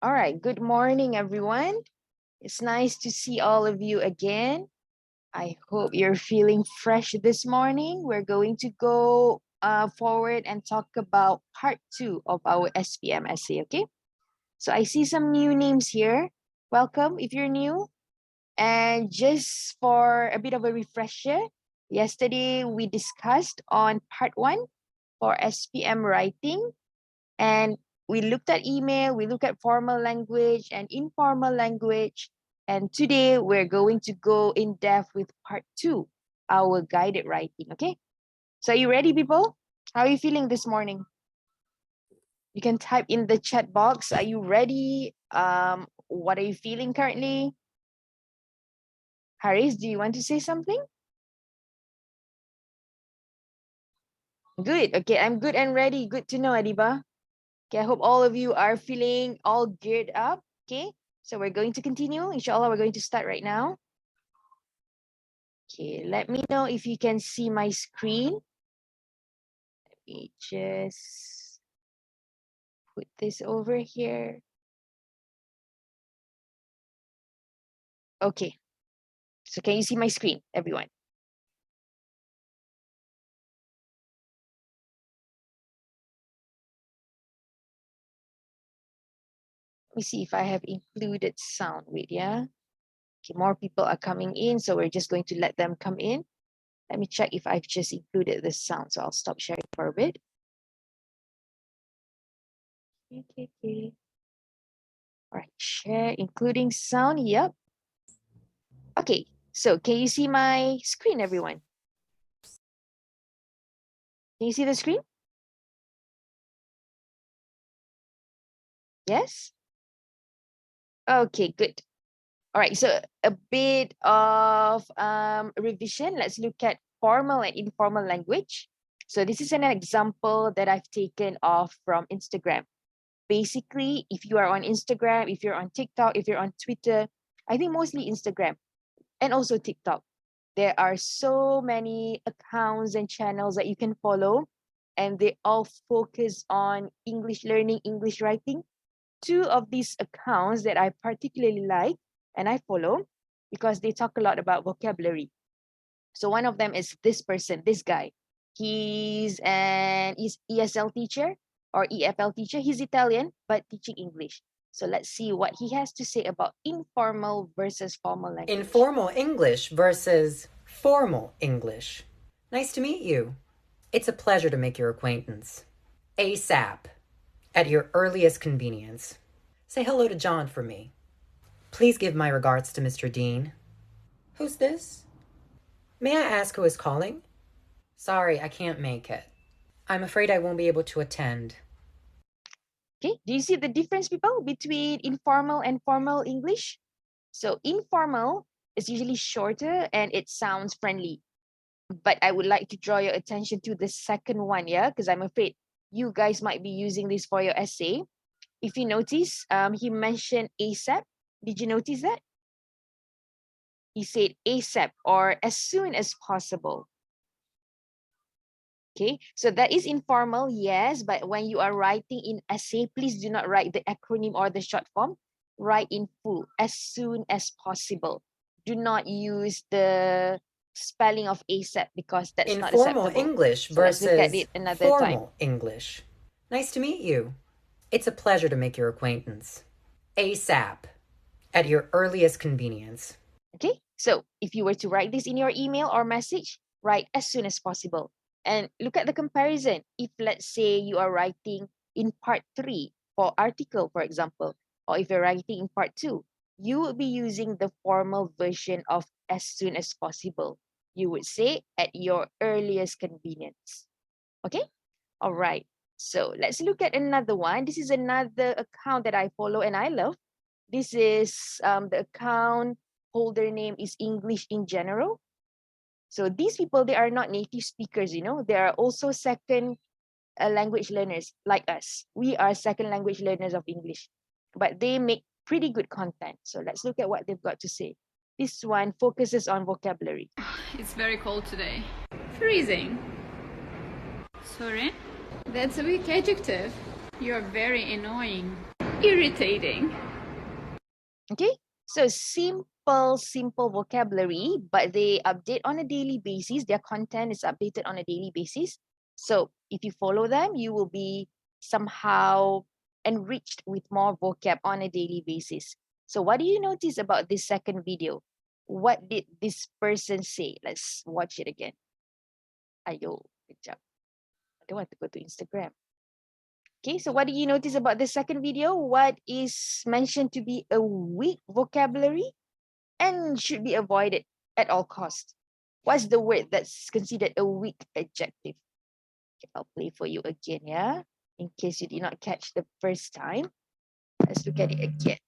All right, good morning, everyone. It's nice to see all of you again. I hope you're feeling fresh this morning. We're going to go forward and talk about part 2 of our SPM essay, okay? So I see some new names here. Welcome if you're new. And just for a bit of a refresher, yesterday we discussed on part 1 for SPM writing. And we looked at email, we looked at formal language and informal language. And today we're going to go in depth with part 2, our guided writing, okay? So are you ready, people? How are you feeling this morning? You can type in the chat box. Are you ready? What are you feeling currently? Haris, do you want to say something? Good. Okay, I'm good and ready. Good to know, Adiba. Okay, I hope all of you are feeling all geared up. Okay, so we're going to continue. Inshallah, we're going to start right now. Okay, let me know if you can see my screen. Let me just put this over here. Okay, so can you see my screen, everyone? Let me see if I have included sound. Wait, yeah. Okay, more people are coming in, so we're just going to let them come in. Let me check if I've just included the sound, so I'll stop sharing for a bit. Okay. All right, share including sound. Yep. Okay, so can you see my screen, everyone? Can you see the screen? Yes? Okay, good. All right, so a bit of revision. Let's look at formal and informal language. So this is an example that I've taken off from Instagram. Basically, if you are on Instagram, if you're on TikTok, if you're on Twitter, I think mostly Instagram and also TikTok, there are so many accounts and channels that you can follow, and they all focus on English learning, English writing. Two of these accounts that I particularly like and I follow because they talk a lot about vocabulary. So one of them is this person, this guy. He's an ESL teacher or EFL teacher. He's Italian, but teaching English. So let's see what he has to say about informal versus formal language. Informal English versus formal English. Nice to meet you. It's a pleasure to make your acquaintance. ASAP. At your earliest convenience. Say hello to John for me. Please give my regards to Mr. Dean. Who's this? May I ask who is calling? Sorry, I can't make it. I'm afraid I won't be able to attend. Okay, do you see the difference, people, between informal and formal English? So informal is usually shorter and it sounds friendly. But I would like to draw your attention to the second one, yeah, because I'm afraid you guys might be using this for your essay. If you notice, he mentioned ASAP. Did you notice that? He said ASAP or as soon as possible. Okay, so that is informal, yes, but when you are writing in essay, please do not write the acronym or the short form. Write in full, as soon as possible. Do not use the spelling of ASAP because that's not Informal acceptable. English So let's look at versus it another time. formal English. Nice to meet you. It's a pleasure to make your acquaintance. ASAP. At your earliest convenience. Okay, so if you were to write this in your email or message, write as soon as possible. And look at the comparison. If let's say you are writing in part 3 for article, for example, or if you're writing in part 2, you will be using the formal version of as soon as possible. You would say at your earliest convenience. Okay, all right. So let's look at another one. This is another account that I follow and I love. This is the account holder name is English in General. So these people, they are not native speakers, you know, they are also second language learners like us. We are second language learners of English, but they make pretty good content. So let's look at what they've got to say. This one focuses on vocabulary. It's very cold today. Freezing. Sorry? That's a weak adjective. You're very annoying. Irritating. Okay, so simple vocabulary, but they update on a daily basis. Their content is updated on a daily basis. So if you follow them, you will be somehow enriched with more vocab on a daily basis. So what do you notice about this second video? What did this person say? Let's watch it again. Ayo, good job. I don't want to go to Instagram. Okay, so what do you notice about the second video? What is mentioned to be a weak vocabulary and should be avoided at all costs? What's the word that's considered a weak adjective? Okay, I'll play for you again, yeah? In case you did not catch the first time. Let's look at it again.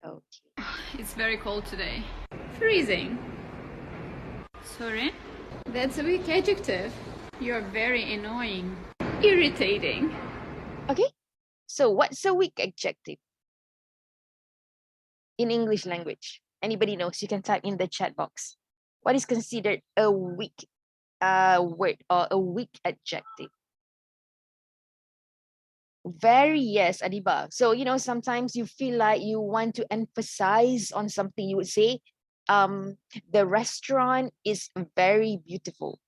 Okay. It's very cold today. Freezing. Sorry? That's a weak adjective. You're very annoying. Irritating. Okay. So what's a weak adjective in English language? Anybody knows? You can type in the chat box. What is considered a weak word or a weak adjective? Very yes, Adiba. So, sometimes you feel like you want to emphasize on something. You would say, the restaurant is very beautiful,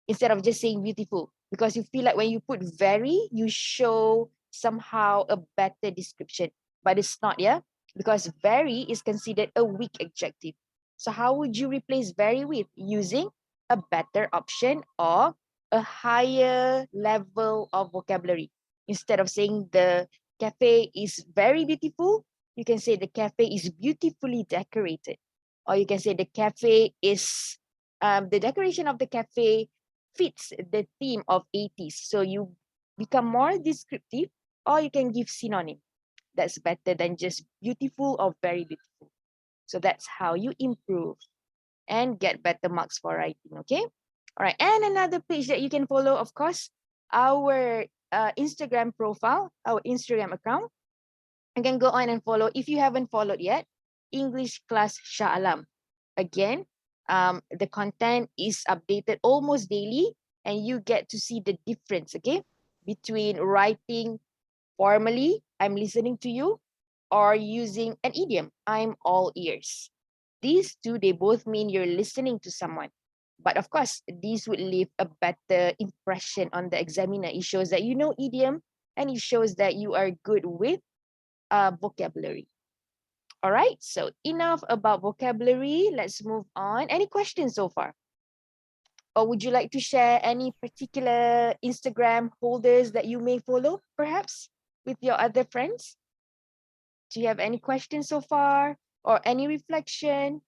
instead of just saying beautiful, because you feel like when you put very, you show somehow a better description, but it's not, yeah? Because very is considered a weak adjective. So how would you replace very with? Using a better option or a higher level of vocabulary. Instead of saying the cafe is very beautiful, you can say the cafe is beautifully decorated. Or you can say the cafe is, the decoration of the cafe fits the theme of 80s. So you become more descriptive, or you can give synonym. That's better than just beautiful or very beautiful. So that's how you improve and get better marks for writing, okay? All right, and another page that you can follow, of course, our Instagram profile, our Instagram account. You can go on and follow. If you haven't followed yet, English Class Shah Alam. Again, the content is updated almost daily, and you get to see the difference, okay, between writing formally, I'm listening to you, or using an idiom, I'm all ears. These two, they both mean you're listening to someone. But of course, these would leave a better impression on the examiner. It shows that you know idiom, and it shows that you are good with vocabulary. All right, so enough about vocabulary. Let's move on. Any questions so far? Or would you like to share any particular Instagram holders that you may follow, perhaps, with your other friends? Do you have any questions so far? Or any reflection?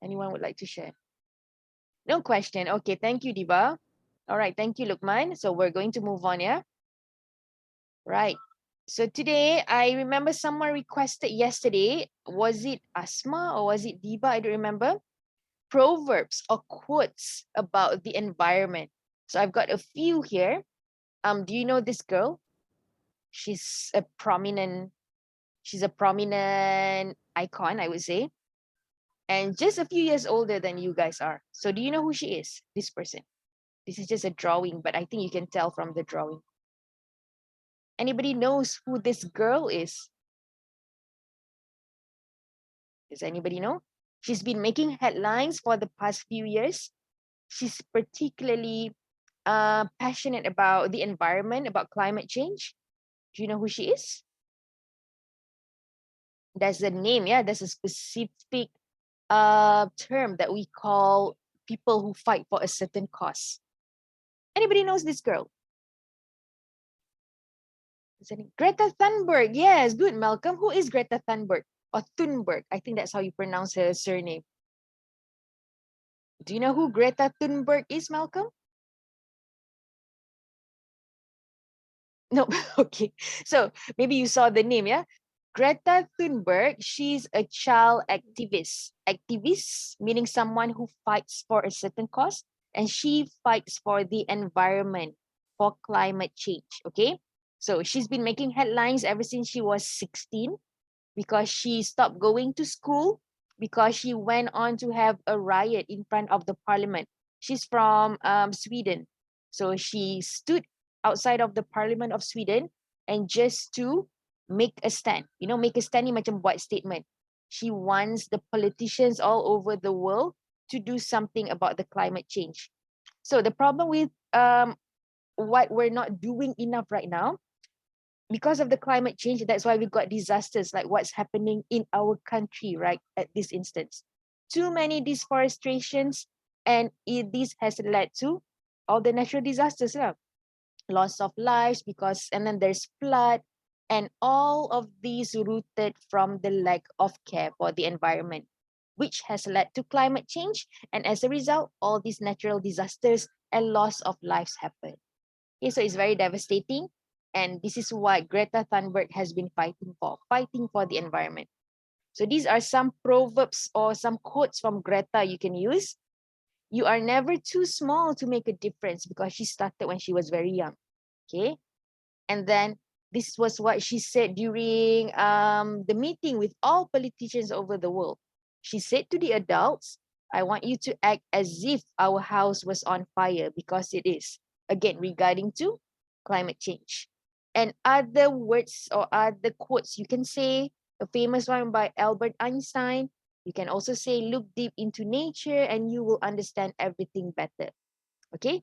Anyone would like to share? No question. Okay, thank you, Diva. All right, thank you, Lukman. So we're going to move on, yeah? Right. So today, I remember someone requested yesterday, was it Asma or was it Diba? I don't remember. Proverbs or quotes about the environment. So I've got a few here. Do you know this girl? She's a prominent icon, I would say. And just a few years older than you guys are. So do you know who she is, this person? This is just a drawing, but I think you can tell from the drawing. Anybody knows who this girl is? Does anybody know? She's been making headlines for the past few years. She's particularly passionate about the environment, about climate change. Do you know who she is? There's a name, yeah. There's a specific term that we call people who fight for a certain cause. Anybody knows this girl? Greta Thunberg. Yes, good, Malcolm. Who is Greta Thunberg? Or Thunberg. I think that's how you pronounce her surname. Do you know who Greta Thunberg is, Malcolm? No, okay. So maybe you saw the name, yeah? Greta Thunberg, she's a child activist. Activist meaning someone who fights for a certain cause, and she fights for the environment, for climate change, okay? So she's been making headlines ever since she was 16 because she stopped going to school because she went on to have a riot in front of the parliament. She's from Sweden. So she stood outside of the Parliament of Sweden and just to make a stand. You know, make a stand ni macam buat statement. She wants the politicians all over the world to do something about the climate change. So the problem with what we're not doing enough right now, because of the climate change, that's why we got disasters like what's happening in our country right at this instance. Too many deforestations, and this has led to all the natural disasters, loss of lives, because and then there's flood, and all of these rooted from the lack of care for the environment, which has led to climate change, and as a result, all these natural disasters and loss of lives happen. Okay, so it's very devastating. And this is what Greta Thunberg has been fighting for the environment. So these are some proverbs or some quotes from Greta you can use. You are never too small to make a difference, because she started when she was very young. Okay. And then this was what she said during the meeting with all politicians over the world. She said to the adults, I want you to act as if our house was on fire, because it is. Again, regarding to climate change. And other words or other quotes, you can say a famous one by Albert Einstein. You can also say, look deep into nature and you will understand everything better. Okay.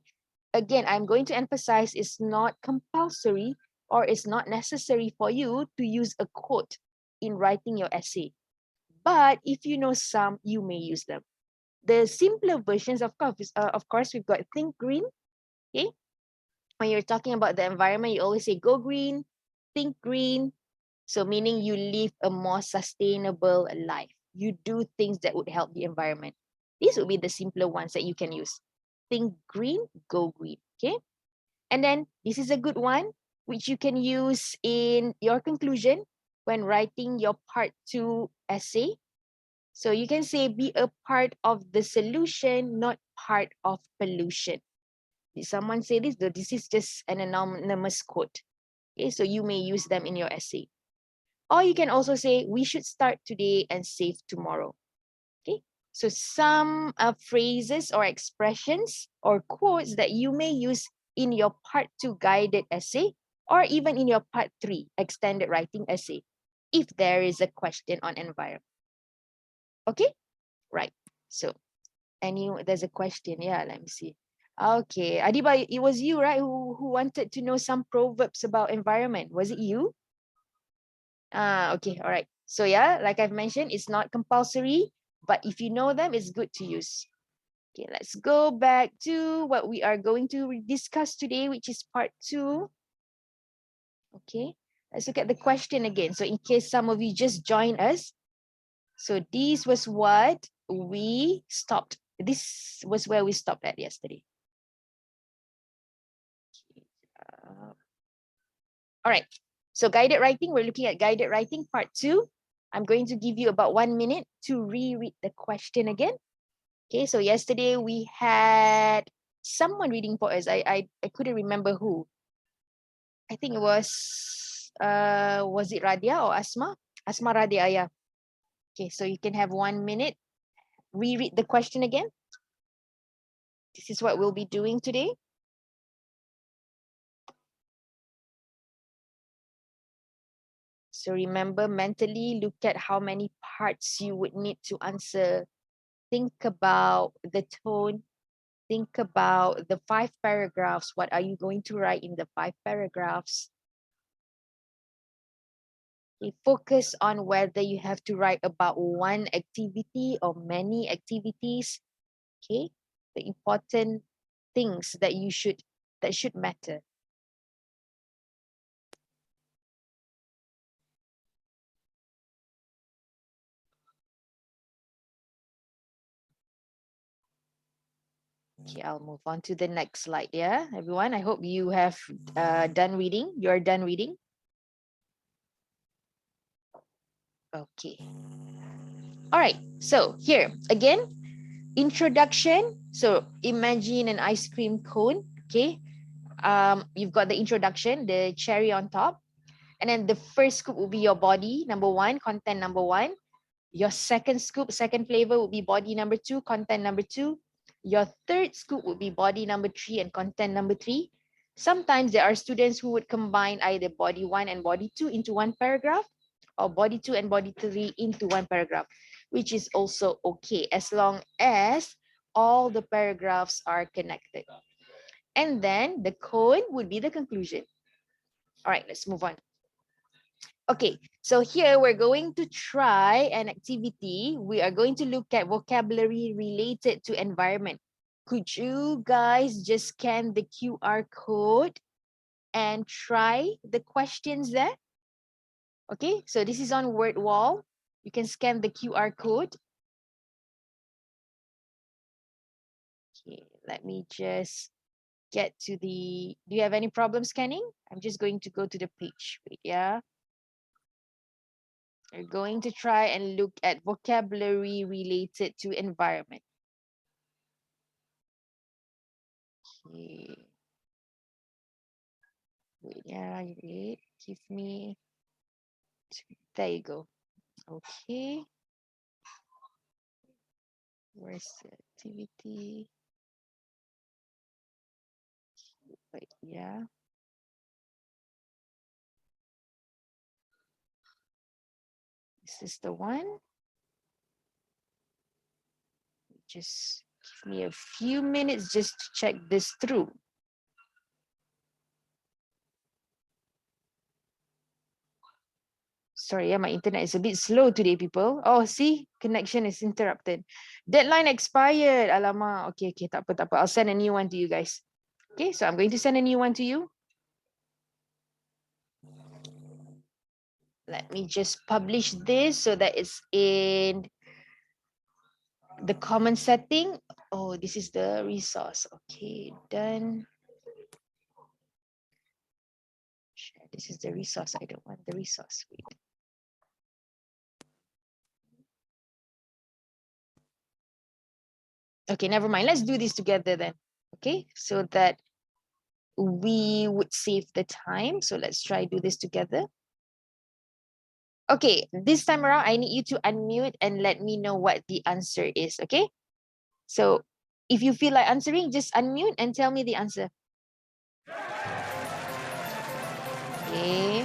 Again, I'm going to emphasize it's not compulsory or it's not necessary for you to use a quote in writing your essay. But if you know some, you may use them. The simpler versions, of course, we've got think green. Okay. When you're talking about the environment, you always say go green, think green. So meaning you live a more sustainable life. You do things that would help the environment. These would be the simpler ones that you can use. Think green, go green. Okay. And then this is a good one, which you can use in your conclusion when writing your part 2 essay. So you can say, be a part of the solution, not part of pollution. Did someone say this? Though this is just an anonymous quote. Okay, so you may use them in your essay. Or you can also say, we should start today and save tomorrow. Okay, so some phrases or expressions or quotes that you may use in your part 2 guided essay, or even in your part 3 extended writing essay, if there is a question on environment. Okay, right. So there's a question. Yeah, let me see. Okay, Adiba, it was you, right, who wanted to know some proverbs about environment. Was it you? Okay, all right. So yeah, like I've mentioned, it's not compulsory, but if you know them, it's good to use. Okay, let's go back to what we are going to discuss today, which is part 2. Okay, let's look at the question again. So in case some of you just joined us, so this was what we stopped. This was where we stopped at yesterday. All right. So guided writing, we're looking at guided writing part 2. I'm going to give you about 1 minute to reread the question again. Okay, so yesterday we had someone reading for us. I couldn't remember who. I think it was it Radia or Asma? Asma Radia, yeah. Okay, so you can have 1 minute. Reread the question again. This is what we'll be doing today. So remember, mentally look at how many parts you would need to answer. Think about the tone. Think about the 5 paragraphs. What are you going to write in the 5 paragraphs? Okay, focus on whether you have to write about one activity or many activities. Okay, the important things that should matter. Okay, I'll move on to the next slide. Yeah, everyone, I hope you have done reading. You're done reading. Okay. All right. So here again, introduction. So imagine an ice cream cone. Okay. You've got the introduction, the cherry on top. And then the first scoop will be your body, number 1, content number 1. Your second scoop, second flavor will be body number 2, content number 2. Your third scoop will be body number 3 and content number 3. Sometimes there are students who would combine either body 1 and body 2 into one paragraph, or body 2 and body 3 into one paragraph, which is also okay as long as all the paragraphs are connected. And then the cone would be the conclusion. All right, let's move on. Okay, so here we're going to try an activity. We are going to look at vocabulary related to environment. Could you guys just scan the QR code and try the questions there? Okay, so this is on word wall. You can scan the QR code. Okay, let me just get to the, do you have any problem scanning? I'm just going to go to the page. Wait, yeah. We're going to try and look at vocabulary related to environment. Okay. Wait, yeah, wait. Give me, there you go. Okay. Where's the activity? Wait, yeah. This is the one. Just give me a few minutes just to check this through. Sorry, yeah, my internet is a bit slow today, people. Oh, see, connection is interrupted. Deadline expired. Alamak. Okay, tak apa, tak apa. I'll send a new one to you guys. Okay, so I'm going to send a new one to you. Let me just publish this so that it's in the common setting. Oh, this is the resource. Okay, done. This is the resource. I don't want the resource. Wait. Okay, never mind. Let's do this together then. Okay, so that we would save the time. So let's try do this together. Okay, this time around, I need you to unmute and let me know what the answer is, okay? So if you feel like answering, just unmute and tell me the answer. Okay.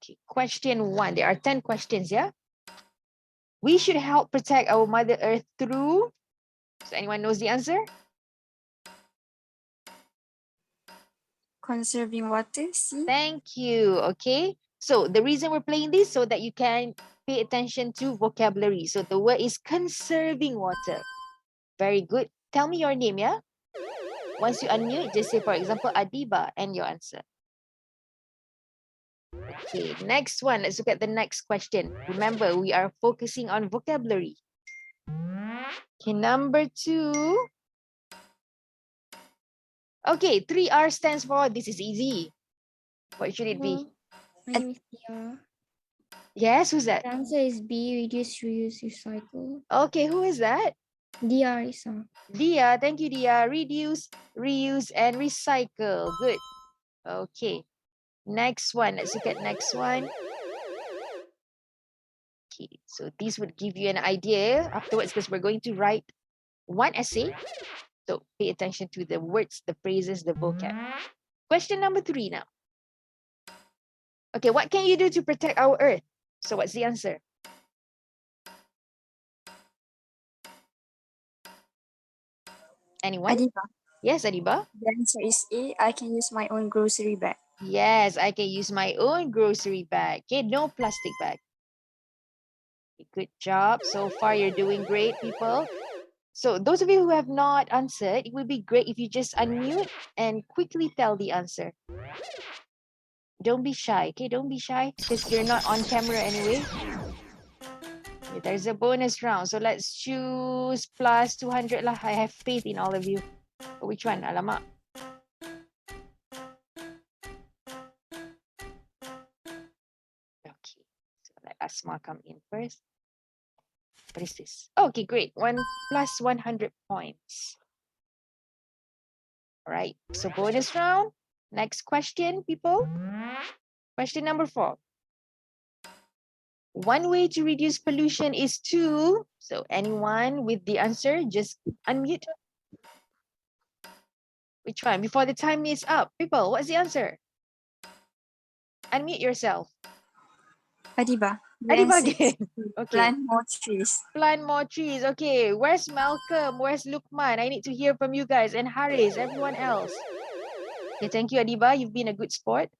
Okay, question 1. There are 10 questions, yeah? We should help protect our Mother Earth through... So anyone knows the answer? Conserving water, see? Thank you. Okay. So the reason we're playing this so that you can pay attention to vocabulary. So the word is conserving water. Very good. Tell me your name, yeah? Once you unmute, just say, for example, Adiba and your answer. Okay, next one. Let's look at the next question. Remember, we are focusing on vocabulary. Okay, number 2. Okay, 3R stands for, this is easy. What should it be? My name is Dia. Yes, who's that? The answer is B, reduce, reuse, recycle. Okay, who is that? Dia Risa. Dia, thank you, Dia. Reduce, reuse, and recycle. Good. Okay. Next one. Let's look at next one. Okay, so this would give you an idea afterwards because we're going to write one essay. So pay attention to the words, the phrases, the vocab. Question number 3 now. Okay, what can you do to protect our earth? So what's the answer? Anyone? Adiba. Yes, Adiba? The answer is A. I can use my own grocery bag. Yes, I can use my own grocery bag. Okay, no plastic bag. Good job. So far, you're doing great, people. So those of you who have not answered, it would be great if you just unmute and quickly tell the answer. Don't be shy, okay? Don't be shy because you're not on camera anyway. Okay, there's a bonus round. So let's choose plus 200 lah. I have faith in all of you. Which one? Alamak. Okay, so let Asma come in first. What is this? Okay, great. 1 plus 100 points. All right, so bonus round. Next question, people. Question number 4. One way to reduce pollution is to... So anyone with the answer, just unmute. Which one? Before the time is up. People, what's the answer? Unmute yourself. Adiba. The Adiba answer is again. Okay. plant more trees. Plant more trees. Okay. Where's Malcolm? Where's Lukman? I need to hear from you guys. And Haris, everyone else. Okay, thank you, Adiba. You've been a good sport.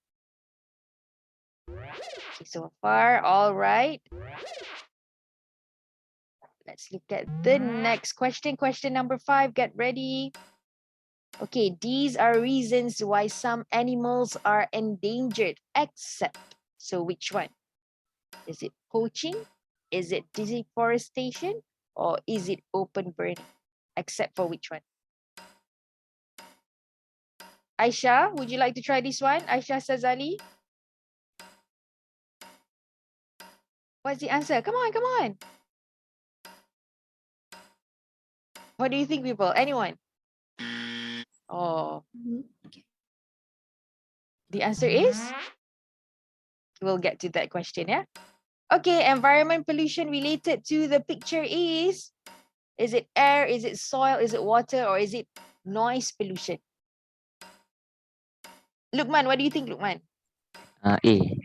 Okay, so far, all right. Let's look at the next question. Question number 5. Get ready. Okay, these are reasons why some animals are endangered, except. So which one? Is it poaching? Is it deforestation? Or is it open burning? Except for which one? Aisha, would you like to try this one? Aisha Sazali? What's the answer? Come on, come on. What do you think, people? Anyone? Oh, the answer is? We'll get to that question, yeah? Okay, environment pollution related to the picture is it air, is it soil, is it water, or is it noise pollution? Lukman, what do you think, Lukman? A.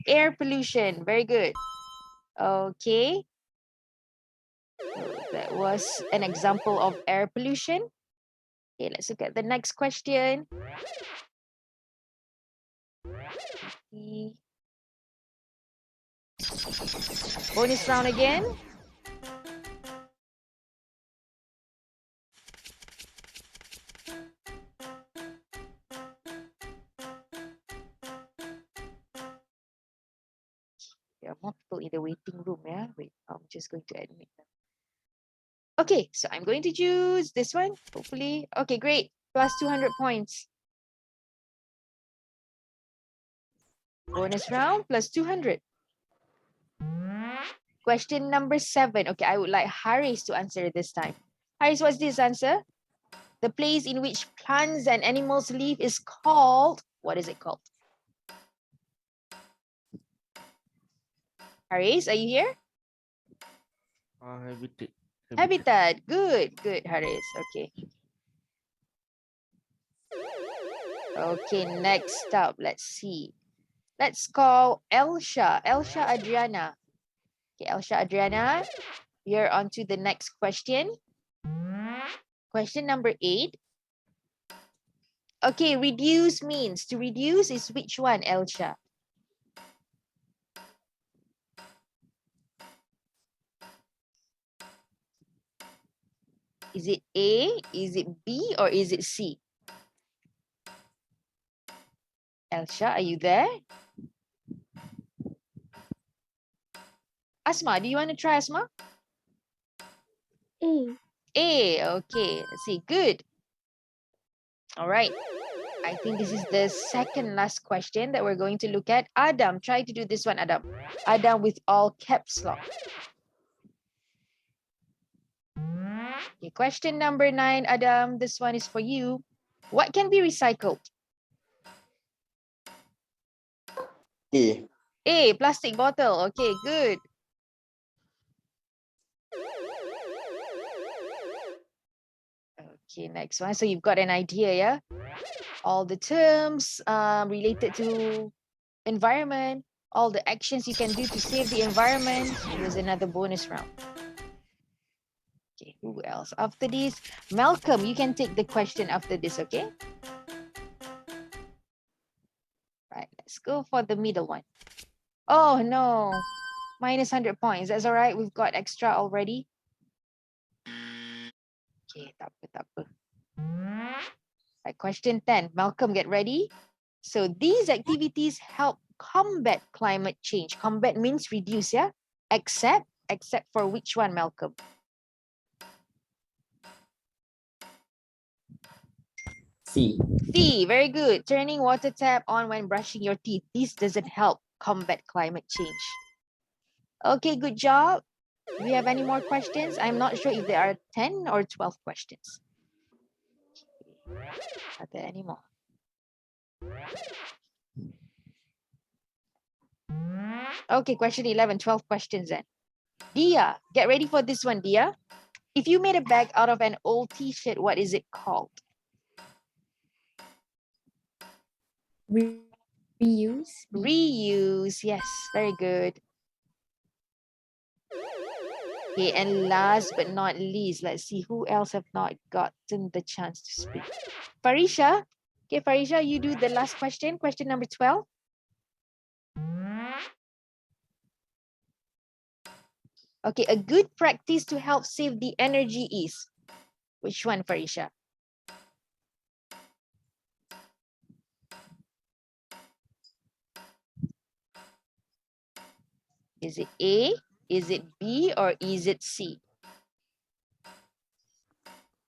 Air pollution, very good. Okay. That was an example of air pollution. Okay, let's look at the next question. Bonus round again. There are more people in the waiting room, yeah? Wait, I'm just going to admit them. Okay, so I'm going to choose this one, hopefully. Okay, great. Plus 200 points. Bonus round plus 200. Question number 7. Okay, I would like Haris to answer this time. Haris, what's this answer? The place in which plants and animals live is called, what is it called? Haris, are you here? Habitat. Habitat. Good, good, Haris. Okay. Okay, next up, let's see. Let's call Elsha. Elsha Adriana. Okay, Elsha Adriana, you're on to the next question. Question number 8. Okay, reduce means. To reduce is which one, Elsha? Is it A, is it B, or is it C? Elsha, are you there? Asma, do you want to try, Asma? A. A, okay. Let's see, good. All right. I think this is the second last question that we're going to look at. Adam, try to do this one, Adam. Adam with all caps lock. Okay, question number 9, Adam. This one is for you. What can be recycled? A. A, plastic bottle. Okay, good. Okay, next one. So you've got an idea, yeah? All the terms related to environment, all the actions you can do to save the environment. Here's another bonus round. Okay, who else? After this, Malcolm, you can take the question after this, okay? Right, let's go for the middle one. Oh no, minus 100 points. That's all right. We've got extra already. Okay, tak apa, tak apa. Right, question 10. Malcolm, get ready. So these activities help combat climate change. Combat means reduce, yeah? Except for which one, Malcolm? C. C, very good. Turning water tap on when brushing your teeth. This doesn't help combat climate change. Okay, good job. Do we have any more questions? I'm not sure if there are 10 or 12 questions. Are there any more? Okay, question 11, 12 questions then. Dia, get ready for this one, Dia. If you made a bag out of an old t-shirt, what is it called? Reuse. B. Reuse. Yes, very good. Okay, and last but not least, let's see who else have not gotten the chance to speak. Farisha. Okay, Farisha, you do the last question, question number 12. Okay, a good practice to help save the energy is, which one, Farisha? Is it A, is it B, or is it C?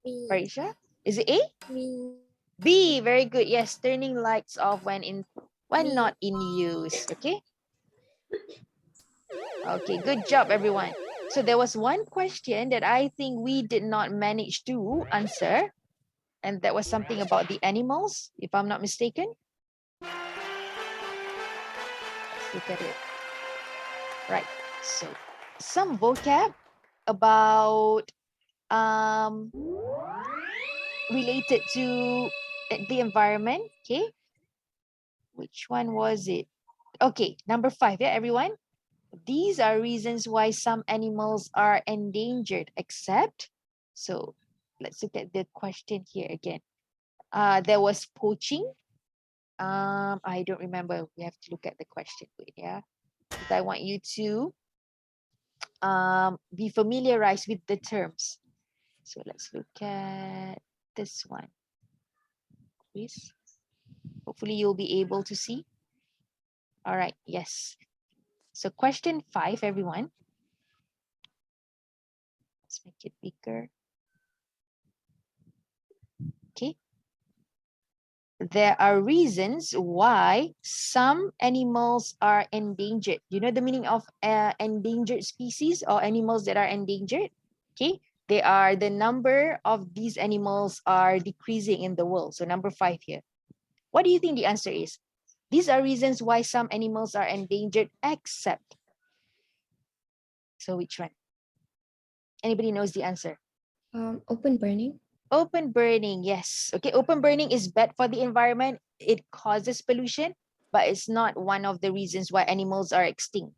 B. Farisha, is it A? B. B, very good. Yes, turning lights off when B. not in use. Okay. Okay, good job, everyone. So there was one question that I think we did not manage to answer, and that was something about the animals, if I'm not mistaken. Let's look at it. Right. So some vocab about related to the environment. Okay. Which one was it? Okay, number 5, yeah, everyone. These are reasons why some animals are endangered, except. So let's look at the question here again. There was poaching. I don't remember. We have to look at the question. Yeah, because I want you to be familiarized with the terms. So let's look at this one, please. Hopefully you'll be able to see. All right, yes. So question 5, everyone. Let's make it bigger. Okay. There are reasons why some animals are endangered. You know the meaning of endangered species or animals that are endangered? Okay. They are the number of these animals are decreasing in the world. So number 5 here. What do you think the answer is? These are reasons why some animals are endangered except. So which one? Anybody knows the answer? Open burning. Open burning, yes. Okay, open burning is bad for the environment. It causes pollution, but it's not one of the reasons why animals are extinct.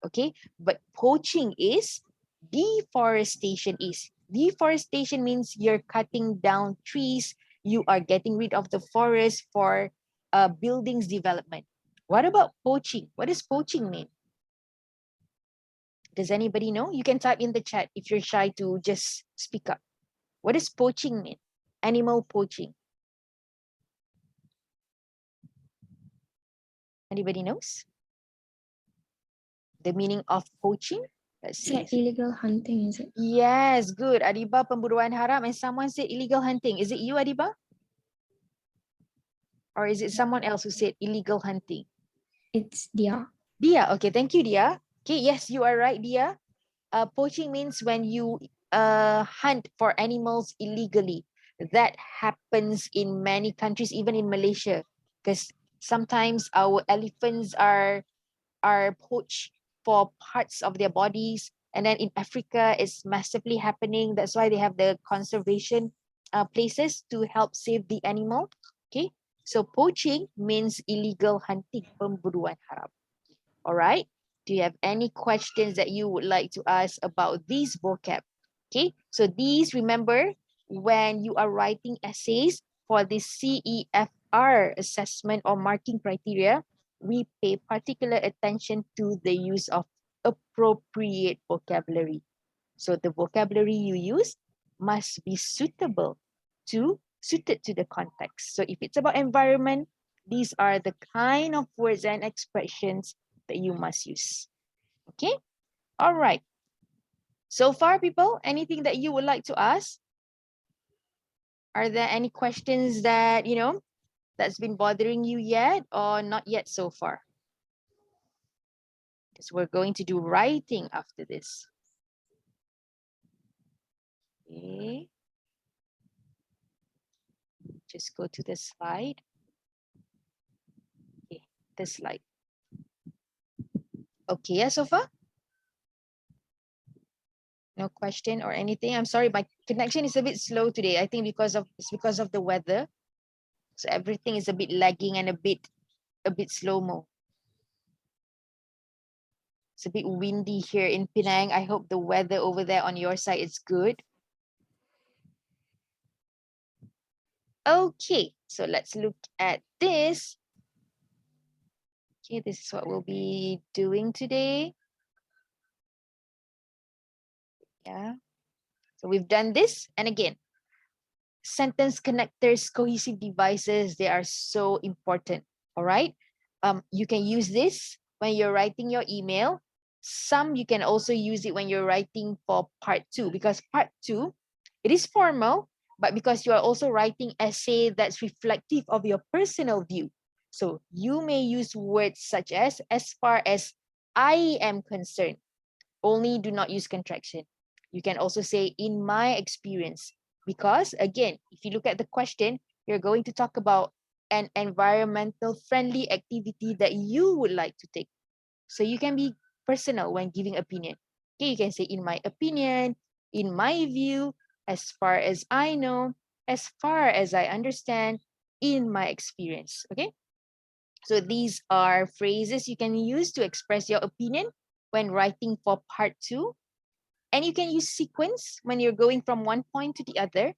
Okay, but poaching is, deforestation is. Deforestation means you're cutting down trees, you are getting rid of the forest for buildings development. What about poaching? What does poaching mean? Does anybody know? You can type in the chat if you're shy to just speak up. What does poaching mean? Animal poaching. Anybody knows the meaning of poaching? Let's It's see. like illegal hunting, is it? Yes, good. Adiba, pemburuan haram, and someone said illegal hunting. Is it you, Adiba? Or is it someone else who said illegal hunting? It's Dia. Dia, okay, thank you, Dia. Okay, yes, you are right, Dia. Poaching means when you hunt for animals illegally. That happens in many countries, even in Malaysia, because sometimes our elephants are poached for parts of their bodies. And then in Africa, it's massively happening. That's why they have the conservation places to help save the animal. Okay, so poaching means illegal hunting, pemburuan haram. All right. Do you have any questions that you would like to ask about these vocab? Okay, so these, remember, when you are writing essays for the CEFR assessment or marking criteria, we pay particular attention to the use of appropriate vocabulary. So the vocabulary you use must be suited to the context. So if it's about environment, these are the kind of words and expressions that you must use. Okay, all right. So far, people, anything that you would like to ask? Are there any questions that, that's been bothering you yet or not yet so far? Because we're going to do writing after this. Okay. Just go to the slide. Okay, this slide. Okay, yeah, so far? No question or anything? I'm sorry, my connection is a bit slow today. I think it's because of the weather. So everything is a bit lagging and a bit a bit slow-mo. It's a bit windy here in Penang. I hope the weather over there on your side is good. Okay, so let's look at this. Okay, this is what we'll be doing today. Yeah. So we've done this. And again, sentence connectors, cohesive devices, they are so important. All right. You can use this when you're writing your email. Some you can also use it when you're writing for part 2, because part 2, it is formal, but because you are also writing essay that's reflective of your personal view. So you may use words such as far as I am concerned. Only do not use contraction. You can also say in my experience, because again, if you look at the question, you're going to talk about an environmental friendly activity that you would like to take. So you can be personal when giving opinion. Okay, you can say in my opinion, in my view, as far as I know, as far as I understand, in my experience. Okay, so these are phrases you can use to express your opinion when writing for part 2. And you can use sequence when you're going from one point to the other.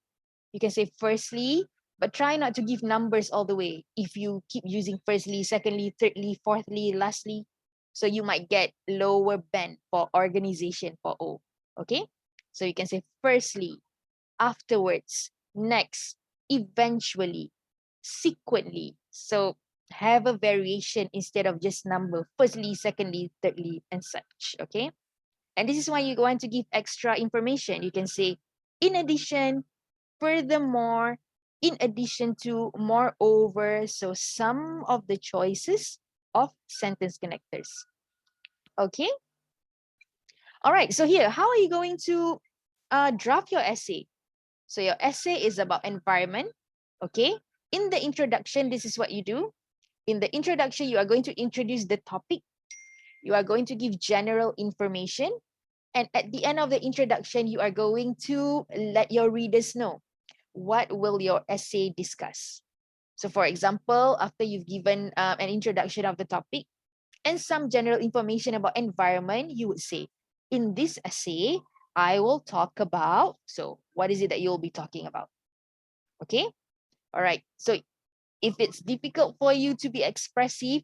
You can say firstly, but try not to give numbers all the way. If you keep using firstly, secondly, thirdly, fourthly, lastly, so you might get lower band for organization for O. Okay, so you can say firstly, afterwards, next, eventually, sequently. So have a variation instead of just number, firstly, secondly, thirdly, and such. Okay, and this is why you want to give extra information. You can say, in addition, furthermore, in addition to, moreover. So some of the choices of sentence connectors. Okay. All right. So here, how are you going to draft your essay? So your essay is about environment. Okay. In the introduction, this is what you do. In the introduction, you are going to introduce the topic. You are going to give general information. And at the end of the introduction, you are going to let your readers know what will your essay discuss. So for example, after you've given an introduction of the topic and some general information about environment, you would say, in this essay, I will talk about, so what is it that you'll be talking about? Okay. All right. So if it's difficult for you to be expressive,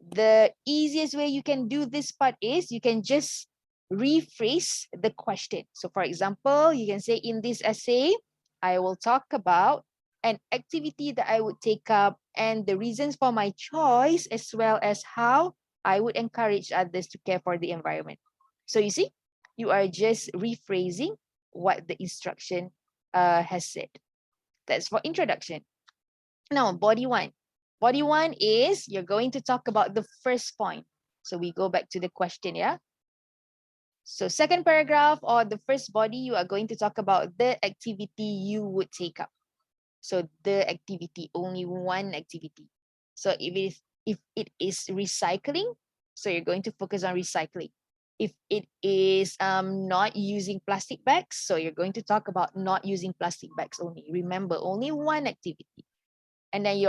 the easiest way you can do this part is you can just rephrase the question. So for example, you can say in this essay, I will talk about an activity that I would take up and the reasons for my choice, as well as how I would encourage others to care for the environment. So you see, you are just rephrasing what the instruction has said. That's for introduction. Now, body 1. Body 1 is you're going to talk about the first point. So we go back to the question, yeah? So second paragraph or the first body, you are going to talk about the activity you would take up. So the activity, only one activity. So if it is recycling, so you're going to focus on recycling. If it is not using plastic bags, so you're going to talk about not using plastic bags only. Remember, only one activity. And then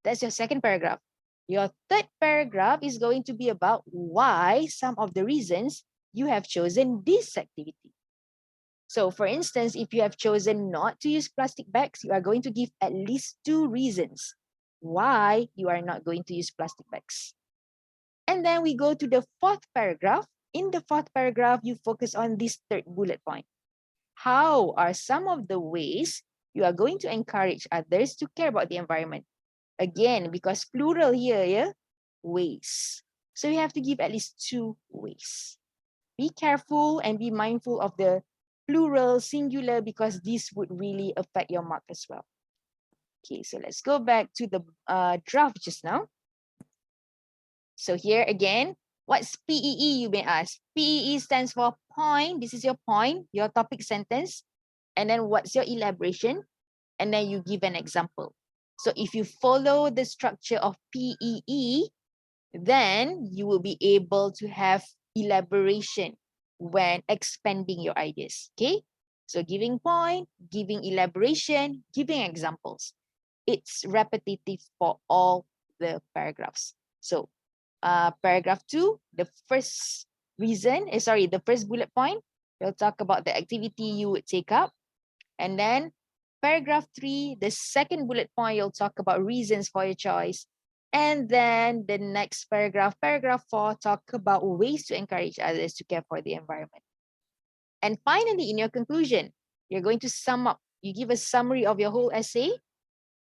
that's your second paragraph. Your third paragraph is going to be about why some of the reasons you have chosen this activity. So for instance, if you have chosen not to use plastic bags, you are going to give at least 2 reasons why you are not going to use plastic bags. And then we go to the fourth paragraph. In the fourth paragraph, you focus on this third bullet point. How are some of the ways you are going to encourage others to care about the environment? Again, because plural here, yeah, ways. So you have to give at least 2 ways. Be careful and be mindful of the plural, singular, because this would really affect your mark as well. Okay, so let's go back to the draft just now. So here again, what's PEE, you may ask? PEE stands for point. This is your point, your topic sentence. And then what's your elaboration? And then you give an example. So if you follow the structure of PEE, then you will be able to have elaboration when expanding your ideas. Okay, so giving point, giving elaboration, giving examples. It's repetitive for all the paragraphs. So paragraph 2, the first the first bullet point, we'll talk about the activity you would take up. And then paragraph 3, the second bullet point, you'll talk about reasons for your choice. And then the next paragraph, paragraph 4, talk about ways to encourage others to care for the environment. And finally, in your conclusion, you're going to sum up. You give a summary of your whole essay,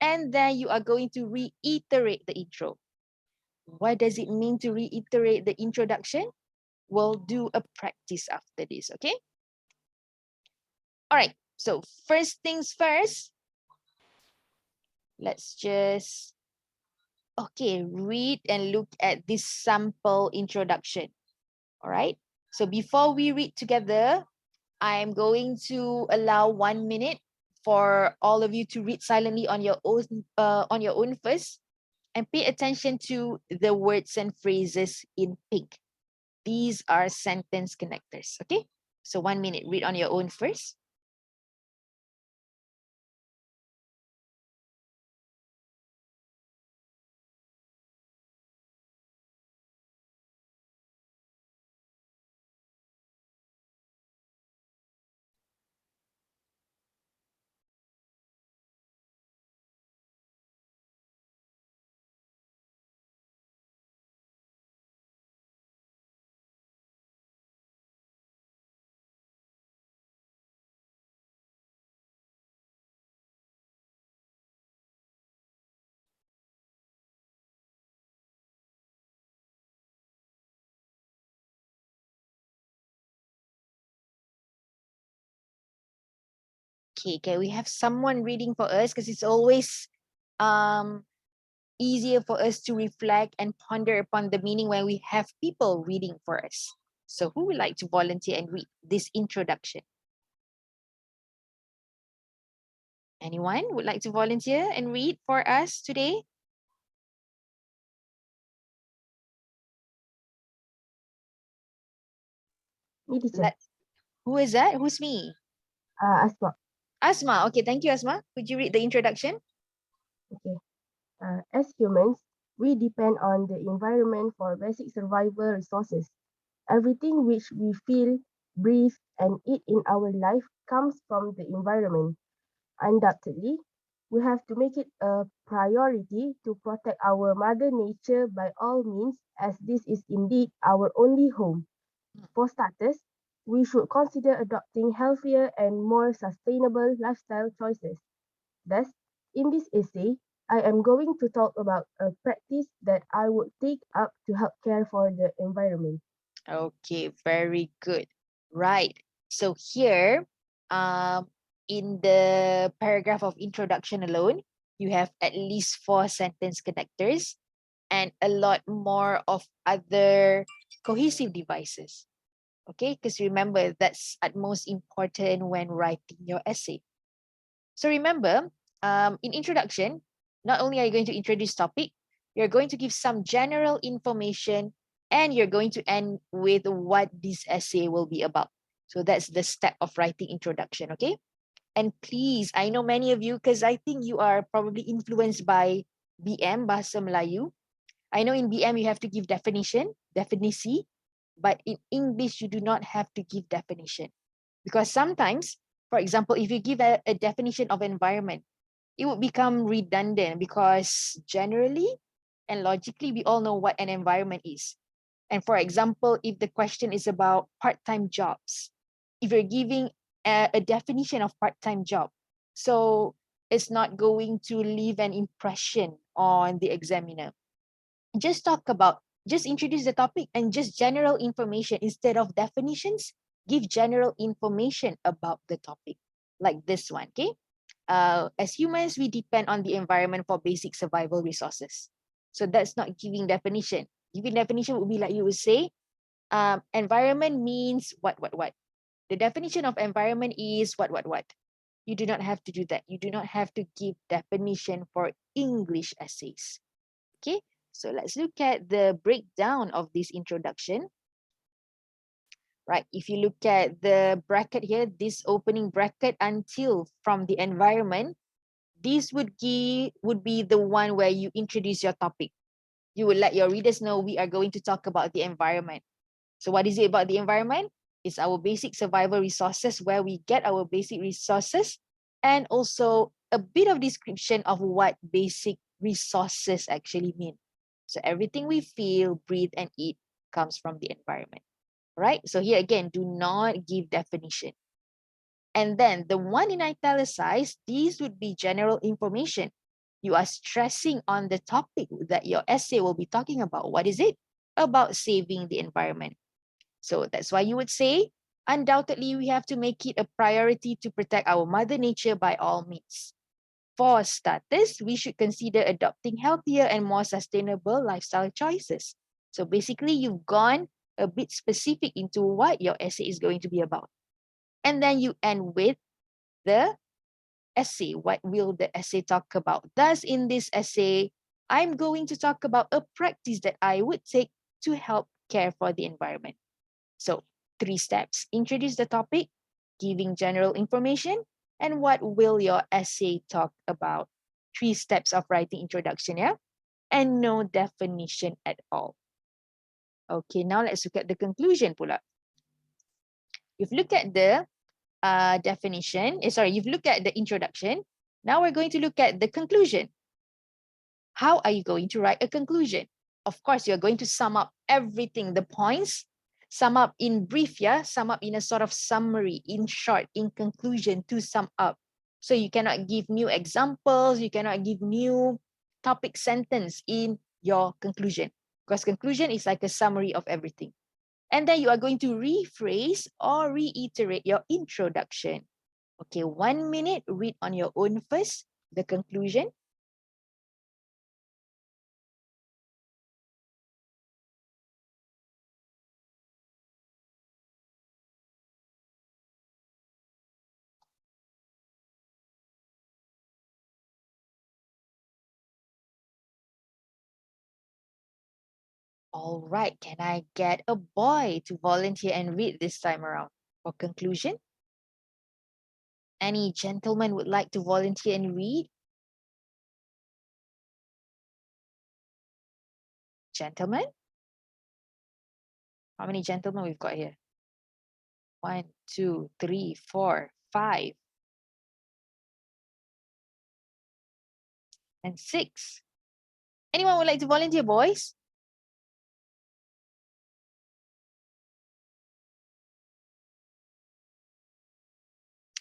and then you are going to reiterate the intro. What does it mean to reiterate the introduction? We'll do a practice after this, okay? All right, so first things first, let's just, read and look at this sample introduction. All right, so before we read together, I'm going to allow 1 minute for all of you to read silently on your own first, and pay attention to the words and phrases in pink. These are sentence connectors, okay? So 1 minute, read on your own first. Okay, can we have someone reading for us? Because it's always easier for us to reflect and ponder upon the meaning when we have people reading for us. So who would like to volunteer and read this introduction? Anyone would like to volunteer and read for us today? Me, teacher. Who is that? Who's me? Asma. Asma. Okay, thank you, Asma. Could you read the introduction? Okay. As humans, we depend on the environment for basic survival resources. Everything which we feel, breathe, and eat in our life comes from the environment. Undoubtedly, we have to make it a priority to protect our mother nature by all means, as this is indeed our only home. For starters, we should consider adopting healthier and more sustainable lifestyle choices. Thus, in this essay, I am going to talk about a practice that I would take up to help care for the environment. Okay, very good. Right. So here, in the paragraph of introduction alone, you have at least 4 sentence connectors and a lot more of other cohesive devices. Okay, because remember, that's at most important when writing your essay. So remember, in introduction, not only are you going to introduce topic, you're going to give some general information, and you're going to end with what this essay will be about. So that's the step of writing introduction, okay? And please, I know many of you, because I think you are probably influenced by BM, Bahasa Melayu. I know in BM you have to give definisi, but in English you do not have to give definition. Because sometimes, for example, if you give a definition of environment, it would become redundant because generally and logically, we all know what an environment is. And for example, if the question is about part-time jobs, if you're giving a definition of part-time job, so it's not going to leave an impression on the examiner. Just introduce the topic and just general information instead of definitions. Give general information about the topic, like this one, okay? As humans, we depend on the environment for basic survival resources. So that's not giving definition. Giving definition would be like you would say, environment means what. The definition of environment is what. You do not have to do that. You do not have to give definition for English essays. Okay, so let's look at the breakdown of this introduction. Right, if you look at the bracket here, this opening bracket until from the environment, this would be the one where you introduce your topic. You would let your readers know we are going to talk about the environment. So what is it about the environment? It's our basic survival resources, where we get our basic resources, and also a bit of description of what basic resources actually mean. So everything we feel, breathe, and eat comes from the environment, right? So here again, do not give definition. And then the one in italicized, these would be general information. You are stressing on the topic that your essay will be talking about. What is it? About saving the environment. So that's why you would say, undoubtedly, we have to make it a priority to protect our mother nature by all means. For starters, we should consider adopting healthier and more sustainable lifestyle choices. So basically, you've gone a bit specific into what your essay is going to be about. And then you end with the essay. What will the essay talk about? Thus, in this essay, I'm going to talk about a practice that I would take to help care for the environment. So 3 steps: introduce the topic, giving general information, and what will your essay talk about? 3 steps of writing introduction, yeah? And no definition at all. Okay, now let's look at the conclusion pula. You've looked at the you've looked at the introduction. Now we're going to look at the conclusion. How are you going to write a conclusion? Of course, you're going to sum up everything, the points, sum up in brief, yeah, sum up in a sort of summary, in short, in conclusion, to sum up. So you cannot give new examples, you cannot give new topic sentence in your conclusion, because conclusion is like a summary of everything. And then you are going to rephrase or reiterate your introduction. Okay, 1 minute, read on your own first, the conclusion. All right, can I get a boy to volunteer and read this time around for conclusion? Any gentleman would like to volunteer and read? Gentlemen? How many gentlemen we've got here? 1, 2, 3, 4, 5, and 6. Anyone would like to volunteer, boys?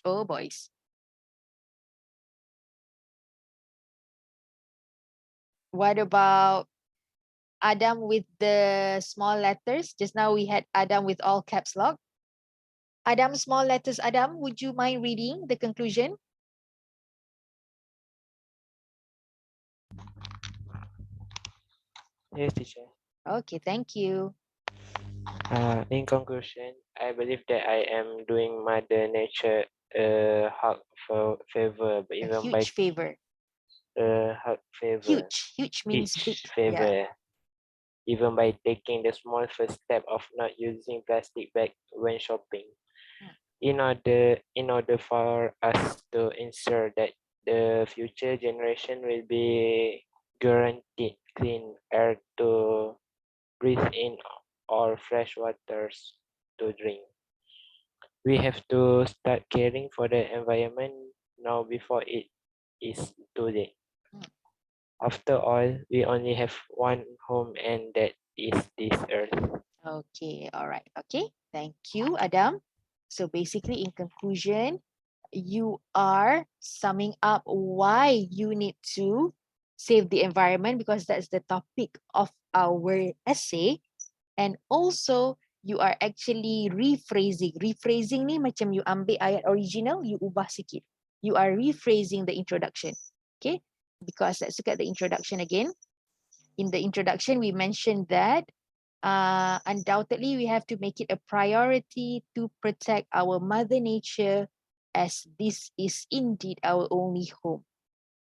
Oh, boys. What about Adam with the small letters? Just now we had Adam with all caps lock. Adam, small letters. Adam, would you mind reading the conclusion? Yes, teacher. Okay, thank you. In conclusion, I believe that I am doing Mother Nature a hug for favor, but A even by huge favor. a hug favor, Huge means big. each Yeah. favor, even by taking the small first step of not using plastic bag when shopping. In order for us to ensure that the future generation will be guaranteed clean air to breathe in or fresh waters to drink. We have to start caring for the environment now before it is too late. After all, we only have one home, and that is this earth. Okay, all right. Okay, thank you, Adam. So basically, in conclusion, you are summing up why you need to save the environment, because that's the topic of our essay. And also, you are actually rephrasing. Rephrasing ni macam you ambil ayat original, you ubah sikit. You are rephrasing the introduction. Okay, because let's look at the introduction again. In the introduction, we mentioned that undoubtedly we have to make it a priority to protect our mother nature, as this is indeed our only home.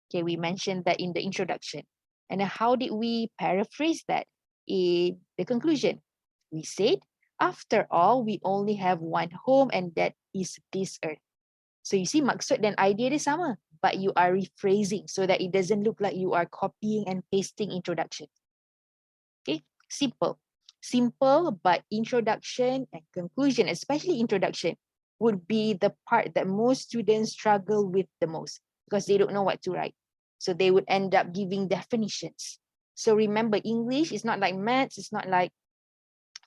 Okay, we mentioned that in the introduction. And how did we paraphrase that in the conclusion? We said, after all, we only have one home, and that is this earth. So you see, maksud dan idea dia sama. but you are rephrasing so that it doesn't look like you are copying and pasting introduction. Okay, simple. Simple, but introduction and conclusion, especially introduction, would be the part that most students struggle with the most because they don't know what to write. So they would end up giving definitions. So remember, English is not like maths, it's not like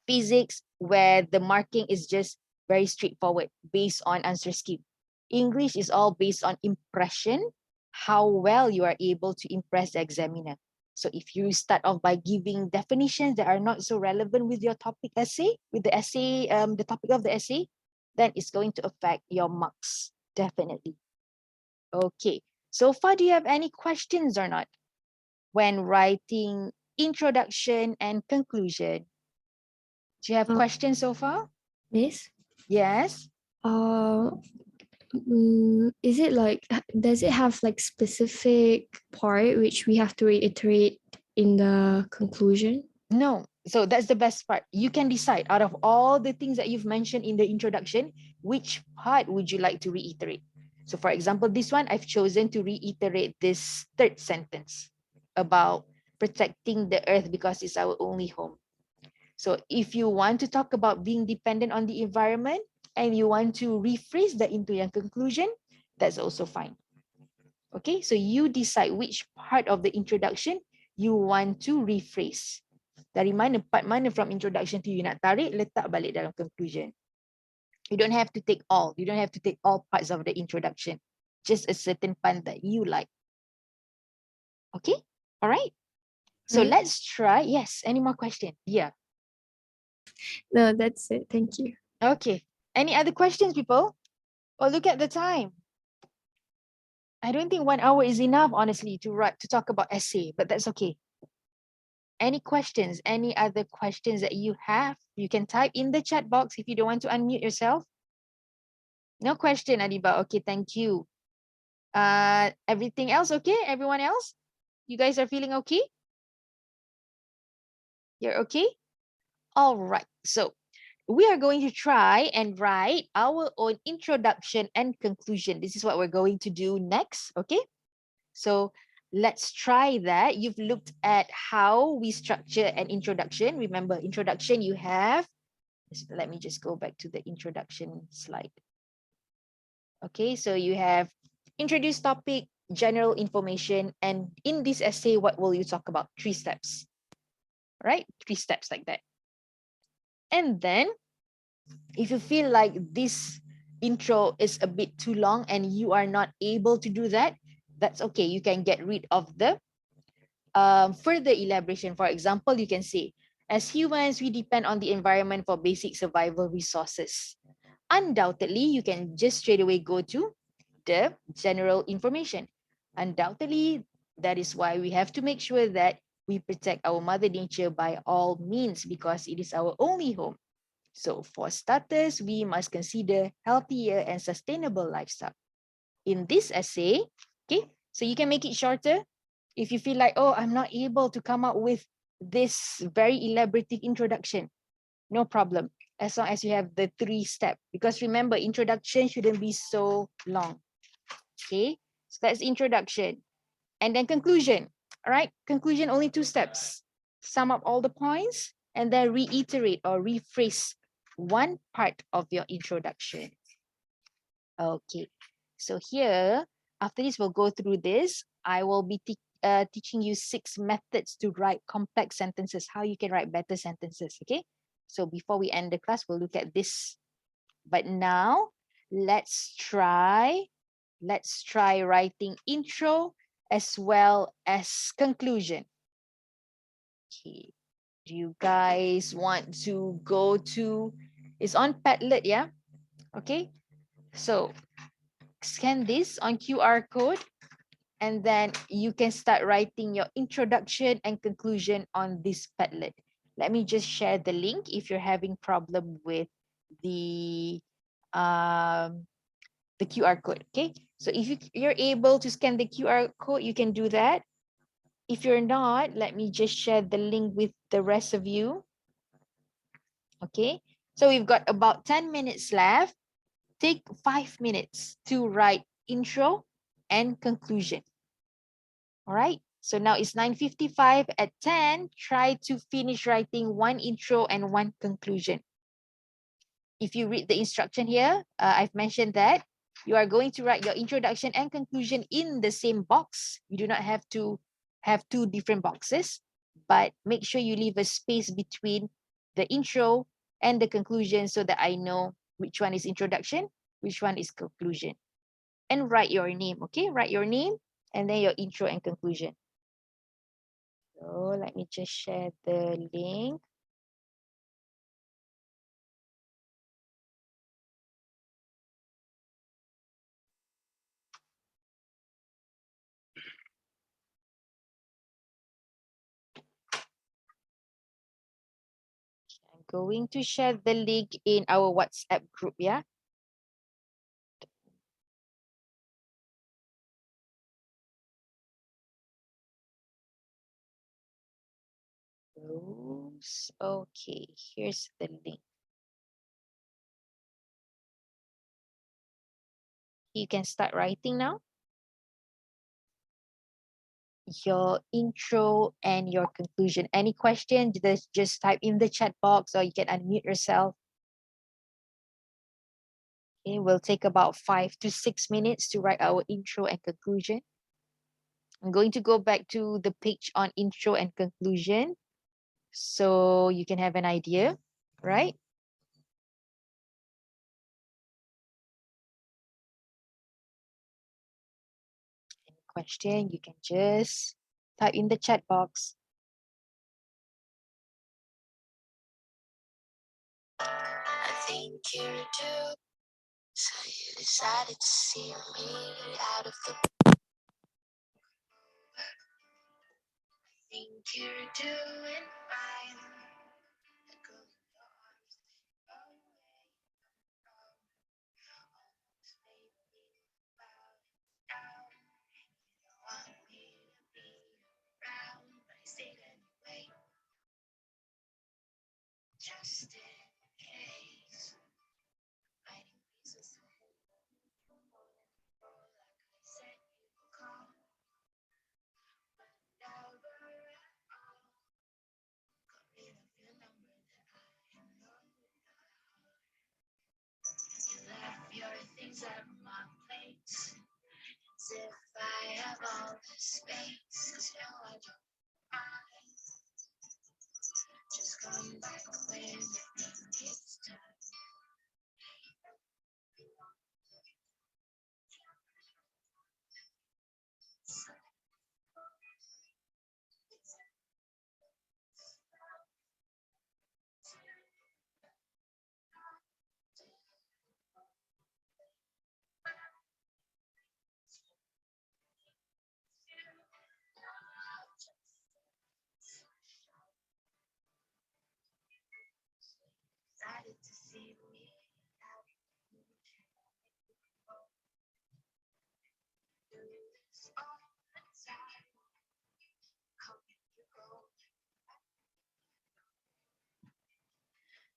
physics where the marking is just very straightforward based on answer scheme. English is all based on impression, how well you are able to impress the examiner. So if you start off by giving definitions that are not so relevant with your topic essay, with the essay, the topic of the essay, then it's going to affect your marks, definitely. Okay, so far, do you have any questions or not when writing introduction and conclusion? Do you have questions so far? Miss, Yes. is it like, does it have like specific part which we have to reiterate in the conclusion? No. So that's the best part. You can decide out of all the things that you've mentioned in the introduction, which part would you like to reiterate? So for example, this one, I've chosen to reiterate this third sentence about protecting the earth because it's our only home. So if you want to talk about being dependent on the environment and you want to rephrase that into your conclusion, that's also fine. Okay, so you decide which part of the introduction you want to rephrase. Dari mana, part mana from introduction tu you nak tarik, letak balik dalam conclusion. You don't have to take all. You don't have to take all parts of the introduction. Just a certain part that you like. Okay, all right. So Right. let's try. Yes, any more questions? Yeah. No, that's it. Thank you. Okay. Any other questions, people? Oh, look at the time. I don't think 1 hour is enough, honestly, to talk about essay, but that's okay. Any questions? Any other questions that you have? You can type in the chat box if you don't want to unmute yourself. No question, Adiba. Okay, thank you. Everything else okay? Everyone else? You guys are feeling okay? You're okay? All right. So we are going to try and write our own introduction and conclusion. This is what we're going to do next. Okay. So let's try that. You've looked at how we structure an introduction. Remember, introduction you have. Let me just go back to the introduction slide. Okay, so you have introduce topic, general information, and in this essay, what will you talk about? 3 steps, right? 3 steps like that. And then if you feel like this intro is a bit too long and you are not able to do that, that's okay. You can get rid of the further elaboration. For example, you can say, as humans, we depend on the environment for basic survival resources. Undoubtedly, you can just straight away go to the general information. Undoubtedly, that is why we have to make sure that we protect our mother nature by all means because it is our only home. So for starters, we must consider healthier and sustainable lifestyle. In this essay, okay, so you can make it shorter. If you feel like, oh, I'm not able to come up with this very elaborate introduction, no problem. As long as you have the 3 steps. Because remember, introduction shouldn't be so long. Okay, so that's introduction. And then conclusion. All right, conclusion only 2 steps. Sum up all the points and then reiterate or rephrase one part of your introduction. Okay, so here, after this, we'll go through this. I will be teaching you 6 methods to write complex sentences, how you can write better sentences, okay? So before we end the class, we'll look at this. But now, let's try writing intro as well as conclusion. Okay, do you guys want to go to, it's on Padlet, yeah? Okay, so scan this on QR code and then you can start writing your introduction and conclusion on this Padlet. Let me just share the link if you're having problem with the QR code, okay? So if you're able to scan the QR code, you can do that. If you're not, let me just share the link with the rest of you. Okay, so we've got about 10 minutes left. Take 5 minutes to write intro and conclusion. All right. So now it's 9:55. At 10, try to finish writing one intro and one conclusion. If you read the instruction here, I've mentioned that you are going to write your introduction and conclusion in the same box. You do not have to have two different boxes, but make sure you leave a space between the intro and the conclusion so that I know which one is introduction, which one is conclusion. And write your name, okay? Write your name and then your intro and conclusion. So let me just share the link. I'm going to share the link in our WhatsApp group, yeah? Okay, here's the link. You can start writing now. Your intro and your conclusion. Any question, just type in the chat box or you can unmute yourself. It will take about 5 to 6 minutes to write our intro and conclusion. I'm going to go back to the page on intro and conclusion so you can have an idea, right? Any question, you can just type in the chat box. I think you're due. So you decided to see me out of the. I think you're doing fine. Let go of your arms away. Almost made me bow down. You don't want me to be around, but I stayed anyway. Just in case. Finding reasons to hold on. Like I said, you call. Your things at my place, as if I have all the space. 'Cause no, I don't mind. Just come back when you think it's time. Decided to see me out. Do this all the time. Come you go.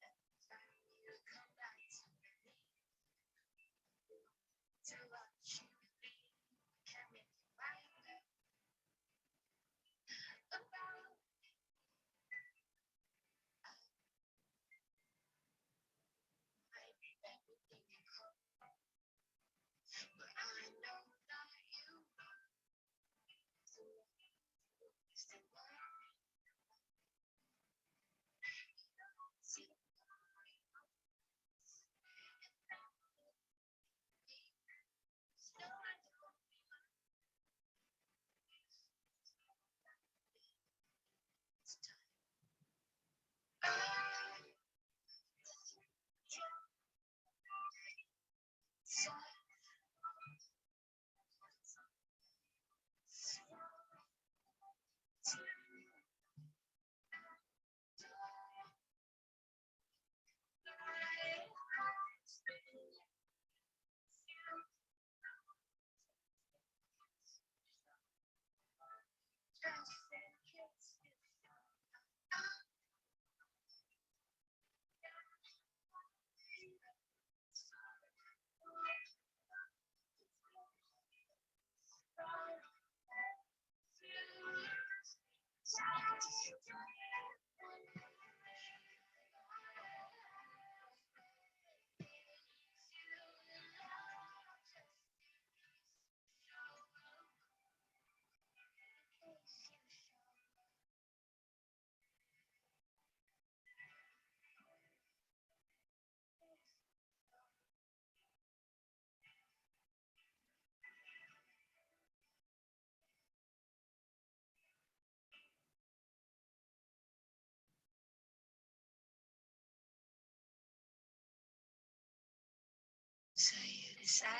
Every time you come back to me, to watch you leave. Can't make you mind about. Okay,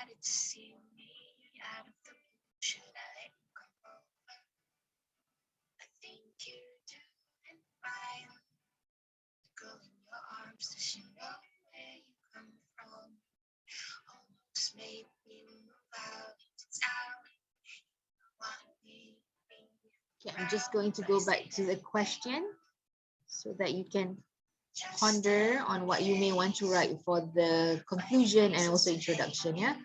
I'm just going to go back to the question so that you can ponder on what you may want to write for the conclusion and also introduction, yeah?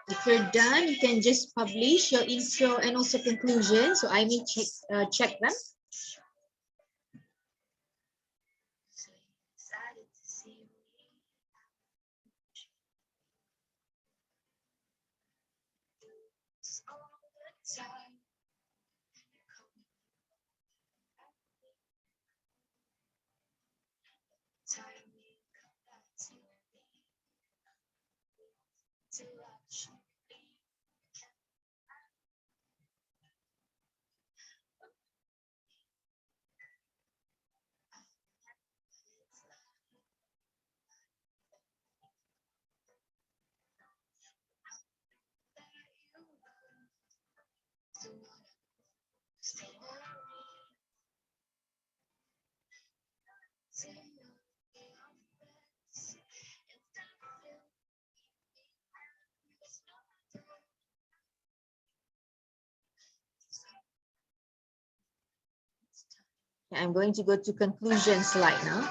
If you're done, you can just publish your intro and also conclusion, so I may check them. I'm going to go to conclusion slide now.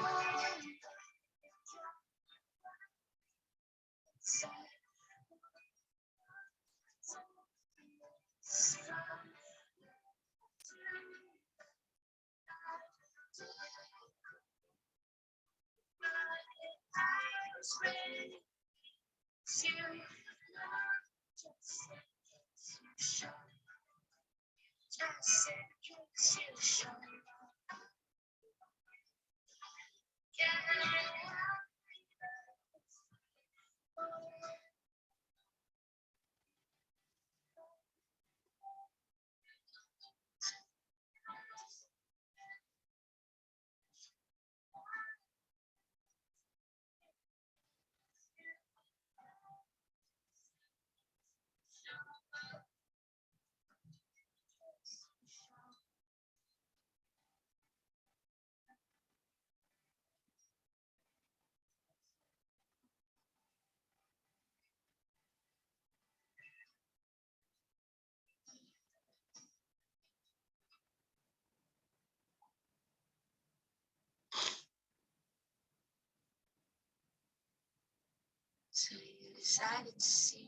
So you decided to see me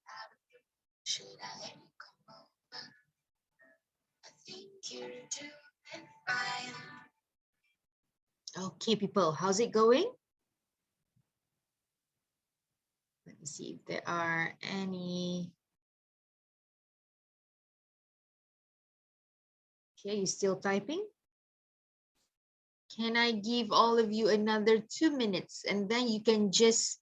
out of the blue. Should I let you come over? I think you're doing fine. Okay, people, how's it going? Let me see if there are any. Okay, you still typing? Can I give all of you another 2 minutes and then you can just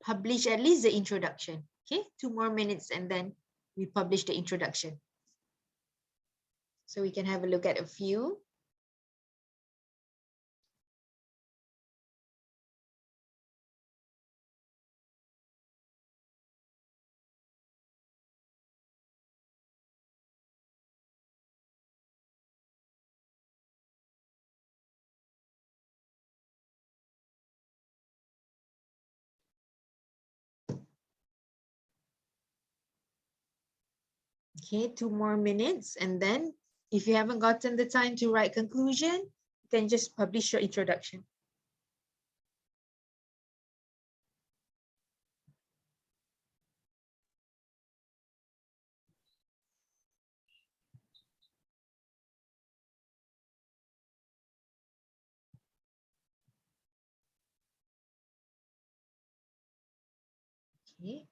publish at least the introduction? Okay, 2 more minutes and then we publish the introduction. So we can have a look at a few. Okay, 2 more minutes. And then if you haven't gotten the time to write conclusion, you can just publish your introduction. Okay.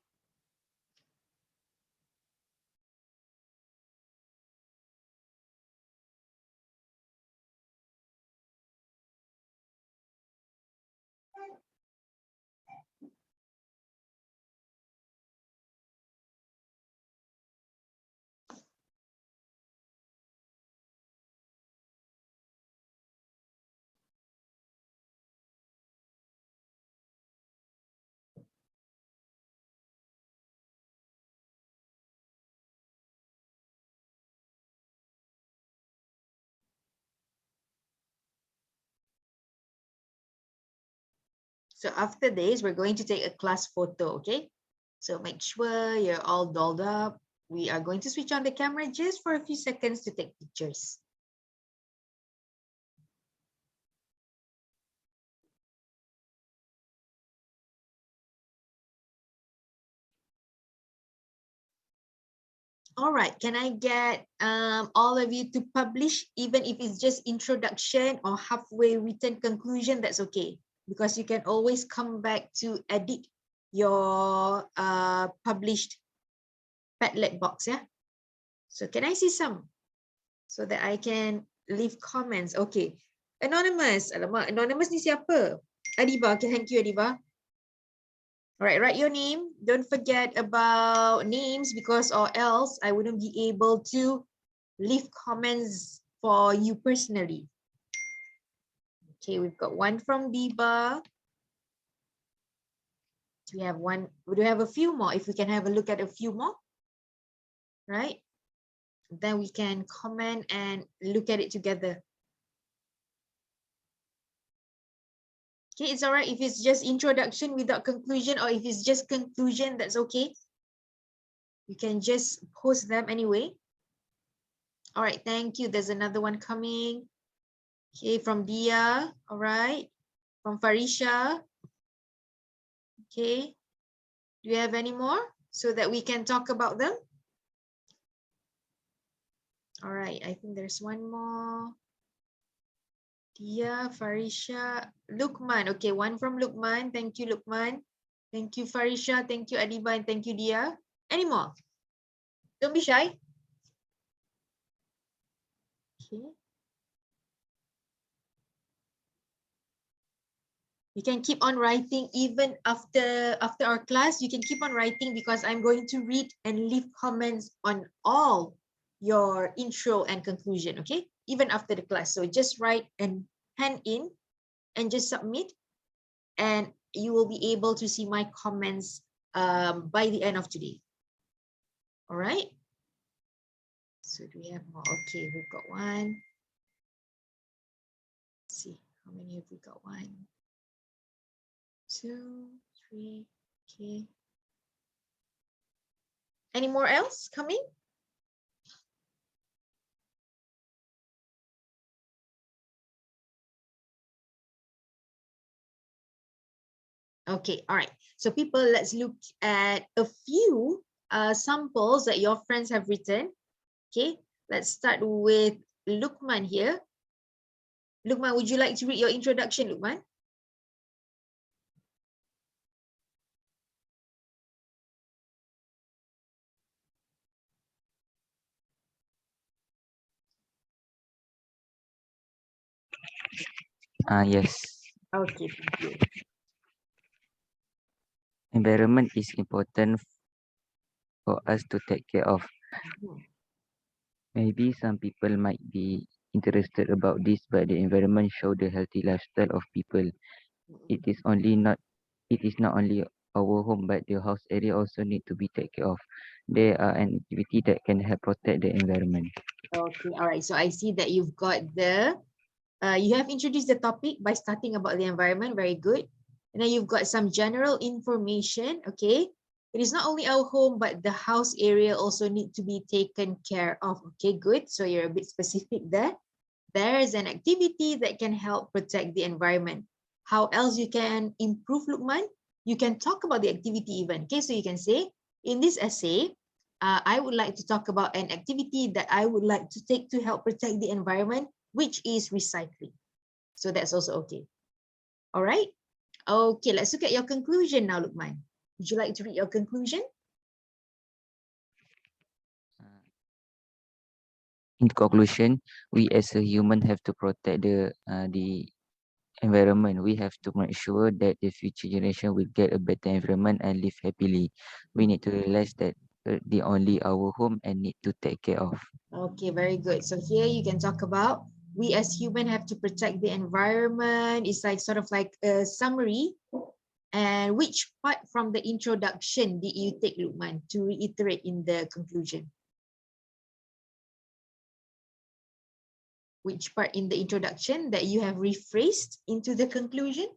So after this, we're going to take a class photo, okay? So make sure you're all dolled up. We are going to switch on the camera just for a few seconds to take pictures. All right, can I get all of you to publish, even if it's just introduction or halfway written conclusion, that's okay. Because you can always come back to edit your published Padlet box, yeah? So can I see some? So that I can leave comments. Okay. Anonymous. Alamak, anonymous ni siapa? Adiba. Okay, thank you, Adiba. All right, write your name. Don't forget about names because or else I wouldn't be able to leave comments for you personally. Okay, we've got one from Biba. Do we have one? We do have a few more. If we can have a look at a few more, right? Then we can comment and look at it together. Okay, it's all right if it's just introduction without conclusion, or if it's just conclusion, that's okay. You can just post them anyway. All right, thank you. There's another one coming. Okay, from Dia. All right. From Farisha. Okay. Do you have any more so that we can talk about them? All right, I think there's one more. Dia, Farisha, Lukman. Okay, one from Lukman. Thank you, Lukman. Thank you, Farisha. Thank you, Adiba, and thank you, Dia. Any more? Don't be shy. Okay. You can keep on writing even after our class. You can keep on writing because I'm going to read and leave comments on all your intro and conclusion, okay? Even after the class. So just write and hand in and just submit, and you will be able to see my comments by the end of today. All right. So do we have more? Okay, we've got one. Let's see, how many have we got? 1, 2, 3. Okay. Any more else coming? Okay, all right. So people, let's look at a few samples that your friends have written. Okay, let's start with Lukman here. Lukman, would you like to read your introduction, Lukman? Yes. Okay, thank you. Environment is important for us to take care of. Maybe some people might be interested about this, but the environment show the healthy lifestyle of people. It is not only our home, but the house area also need to be taken care of. There are an activity that can help protect the environment. Okay, all right. So I see that you've got the, you have introduced the topic by starting about the environment. Very good. And then you've got some general information. Okay. It is not only our home, but the house area also need to be taken care of. Okay, good. So you're a bit specific there. There is an activity that can help protect the environment. How else you can improve, Lukman? You can talk about the activity even. Okay, so you can say, in this essay, I would like to talk about an activity that I would like to take to help protect the environment, which is recycling. So that's also okay. All right. Okay, let's look at your conclusion now, Lukman. Would you like to read your conclusion? In conclusion, we as a human have to protect the environment. We have to make sure that the future generation will get a better environment and live happily. We need to realize that the only our home and need to take care of. Okay, very good. So here you can talk about we as human have to protect the environment. It's like sort of like a summary. And which part from the introduction did you take, Lukman, to reiterate in the conclusion? Which part in the introduction that you have rephrased into the conclusion?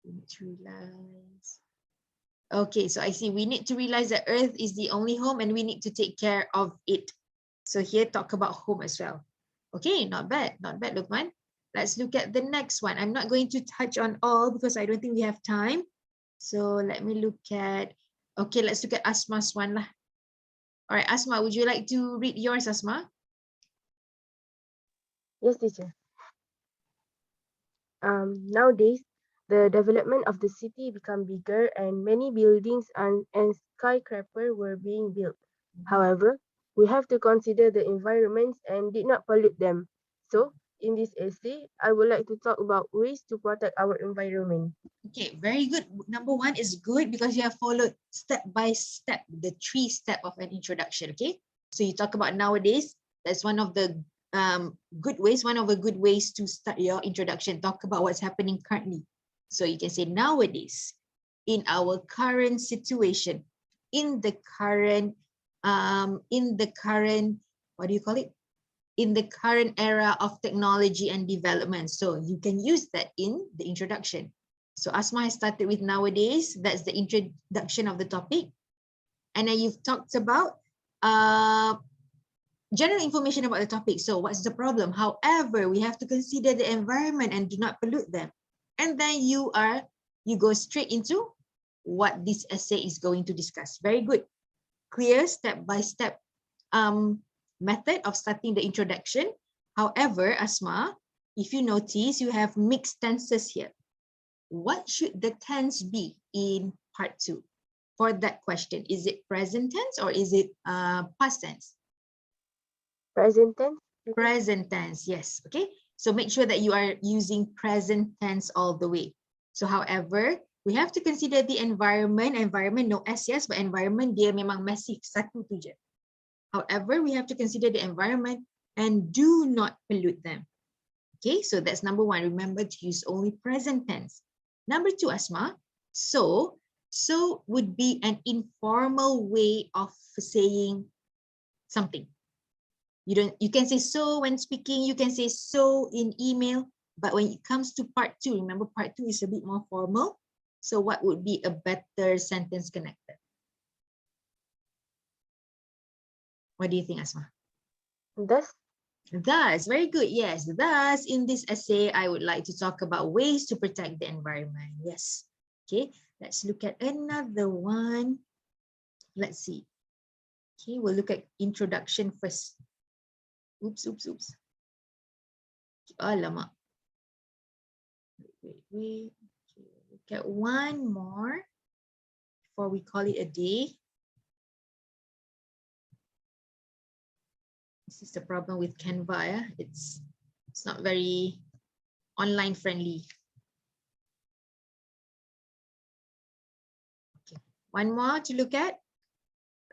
We need to realize. Okay, so I see we need to realize that Earth is the only home and we need to take care of it. So here talk about home as well. Okay, not bad, Lukman. Let's look at the next one. I'm not going to touch on all because I don't think we have time. So let me look at, okay, let's look at Asma's one lah. All right, Asma, would you like to read yours, Asma? Yes, teacher. Nowadays, the development of the city become bigger and many buildings and skyscrapers were being built. However, we have to consider the environments and did not pollute them. So, in this essay, I would like to talk about ways to protect our environment. Okay, very good. Number one is good because you have followed step by step, the 3-step of an introduction, okay? So you talk about nowadays, that's one of the good ways, to start your introduction. Talk about what's happening currently. So you can say nowadays, in our current situation, in the current, what do you call it? In the current era of technology and development. So you can use that in the introduction. So Asma has started with nowadays. That's the introduction of the topic. And then you've talked about general information about the topic. So what's the problem? However, we have to consider the environment and do not pollute them. And then you go straight into what this essay is going to discuss. Very good. Clear step-by-step method of starting the introduction. However, Asma, if you notice, you have mixed tenses here. What should the tense be in part 2 for that question? Is it present tense or is it past tense? Present tense? Present tense, yes. Okay, so make sure that you are using present tense all the way. So however, we have to consider the environment. Environment, no S, yes, but environment dia memang massive, satu tu je. However, we have to consider the environment and do not pollute them. Okay, so that's number one. Remember to use only present tense. Number two, Asma, so would be an informal way of saying something. You can say so when speaking, you can say so in email, but when it comes to part 2, remember part 2 is a bit more formal. So what would be a better sentence connector? What do you think, Asma? Thus. Thus, very good. Yes, thus in this essay, I would like to talk about ways to protect the environment. Yes. Okay, let's look at another one. Let's see. Okay, we'll look at introduction first. Oops. Alamak. Wait. Okay, look at one more before we call it a day. This is the problem with Canva. Yeah? It's not very online friendly. Okay, one more to look at.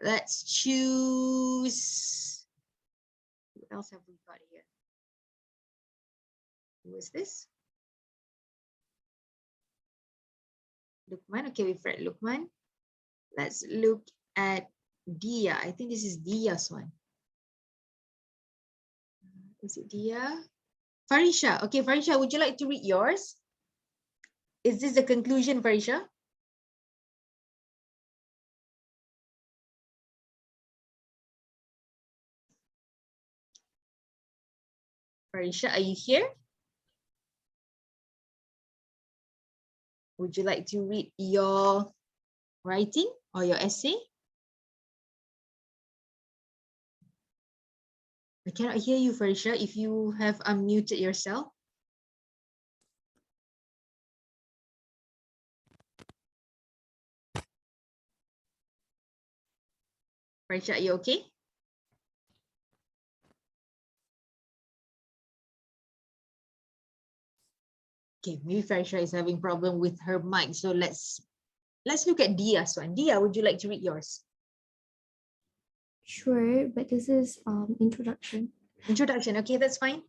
Let's choose. What else have we got here? Who is this? Lukman. Okay, we've read Lukman. Let's look at Dia. I think this is Dia's one. Is it Dia? Farisha. Okay, Farisha, would you like to read yours? Is this the conclusion, Farisha? Farisha, are you here? Would you like to read your writing or your essay? I cannot hear you, Farisha, if you have unmuted yourself. Farisha, are you okay? Okay, maybe Farisha is having problem with her mic. So let's look at Dia's one. Dia, would you like to read yours? Sure, but this is introduction. Introduction, okay, that's fine.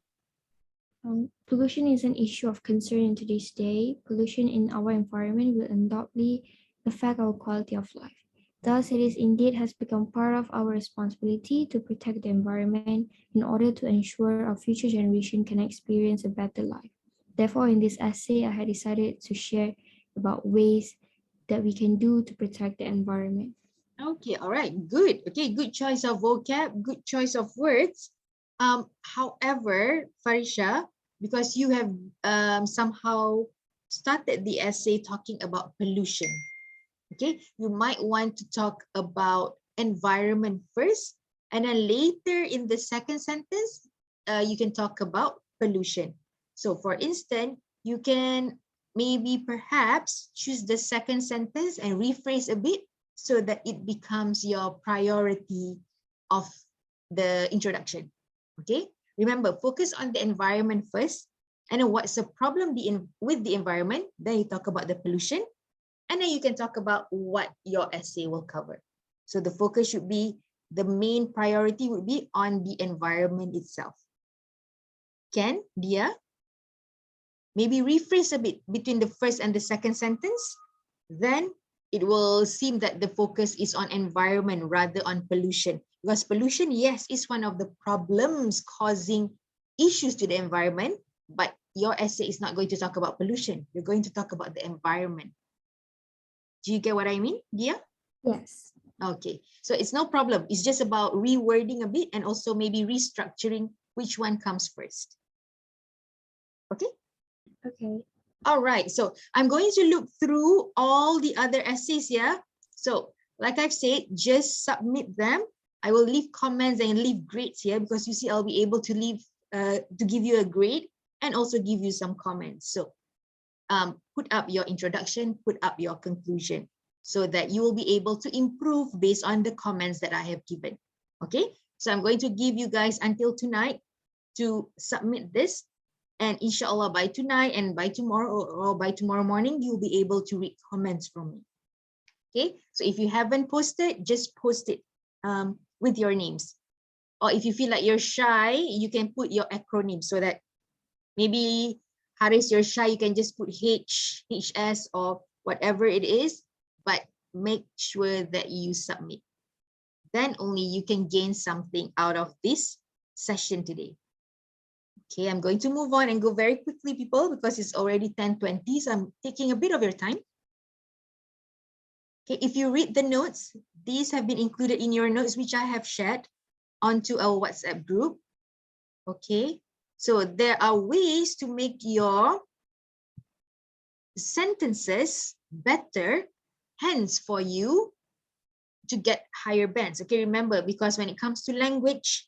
Pollution is an issue of concern in today's day. Pollution in our environment will undoubtedly affect our quality of life. Thus, it is indeed has become part of our responsibility to protect the environment in order to ensure our future generation can experience a better life. Therefore, in this essay, I had decided to share about ways that we can do to protect the environment. Okay, all right, good. Okay, good choice of vocab, good choice of words. However, Farisha, because you have somehow started the essay talking about pollution, okay, you might want to talk about environment first, and then later in the second sentence, you can talk about pollution. So for instance, you can maybe perhaps choose the second sentence and rephrase a bit so that it becomes your priority of the introduction. Okay, remember, focus on the environment first, and then what's the problem with the environment, then you talk about the pollution, and then you can talk about what your essay will cover. So the focus should be, the main priority would be on the environment itself. Ken, Dia, maybe rephrase a bit between the first and the second sentence, then it will seem that the focus is on environment rather on pollution. Because pollution, yes, is one of the problems causing issues to the environment, but your essay is not going to talk about pollution. You're going to talk about the environment. Do you get what I mean, Dia? Yes. Okay, so it's no problem. It's just about rewording a bit and also maybe restructuring which one comes first. Okay? Okay. All right, so I'm going to look through all the other essays here. So like I've said, just submit them. I will leave comments and leave grades here because you see I'll be able to leave to give you a grade and also give you some comments. So put up your introduction, put up your conclusion so that you will be able to improve based on the comments that I have given. Okay, so I'm going to give you guys until tonight to submit this. And inshallah, by tonight and by tomorrow or by tomorrow morning, you'll be able to read comments from me. Okay, so if you haven't posted, just post it with your names. Or if you feel like you're shy, you can put your acronym so that maybe Haris, you're shy, you can just put H, HS, or whatever it is, but make sure that you submit. Then only you can gain something out of this session today. Okay, I'm going to move on and go very quickly, people, because it's already 10:20, so I'm taking a bit of your time. Okay, if you read the notes, these have been included in your notes, which I have shared onto our WhatsApp group. Okay, so there are ways to make your sentences better, hence for you to get higher bands. Okay, remember, because when it comes to language,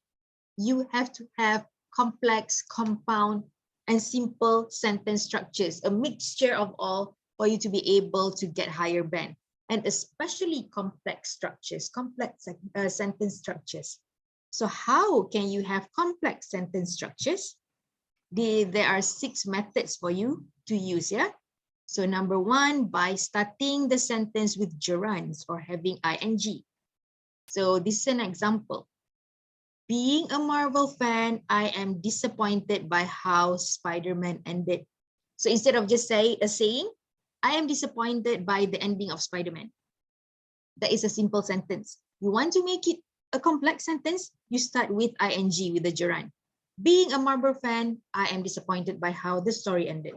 you have to have complex, compound, and simple sentence structures, a mixture of all for you to be able to get higher band, and especially complex structures, complex sentence structures. So how can you have complex sentence structures? There are 6 methods for you to use, yeah? So number 1, by starting the sentence with gerunds or having ing. So this is an example. Being a Marvel fan, I am disappointed by how Spider-Man ended. So instead of just saying, I am disappointed by the ending of Spider-Man. That is a simple sentence. You want to make it a complex sentence, you start with ing, with the gerund. Being a Marvel fan, I am disappointed by how the story ended.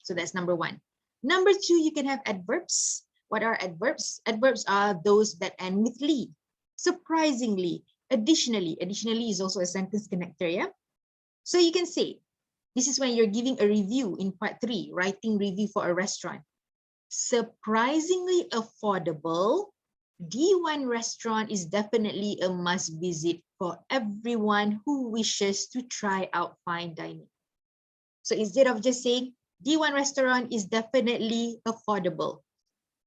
So that's number 1. Number 2, you can have adverbs. What are adverbs? Adverbs are those that end with ly. Surprisingly, additionally is also a sentence connector, yeah? So you can say, this is when you're giving a review in part 3, writing review for a restaurant. Surprisingly affordable, D1 restaurant is definitely a must visit for everyone who wishes to try out fine dining. So instead of just saying, D1 restaurant is definitely affordable,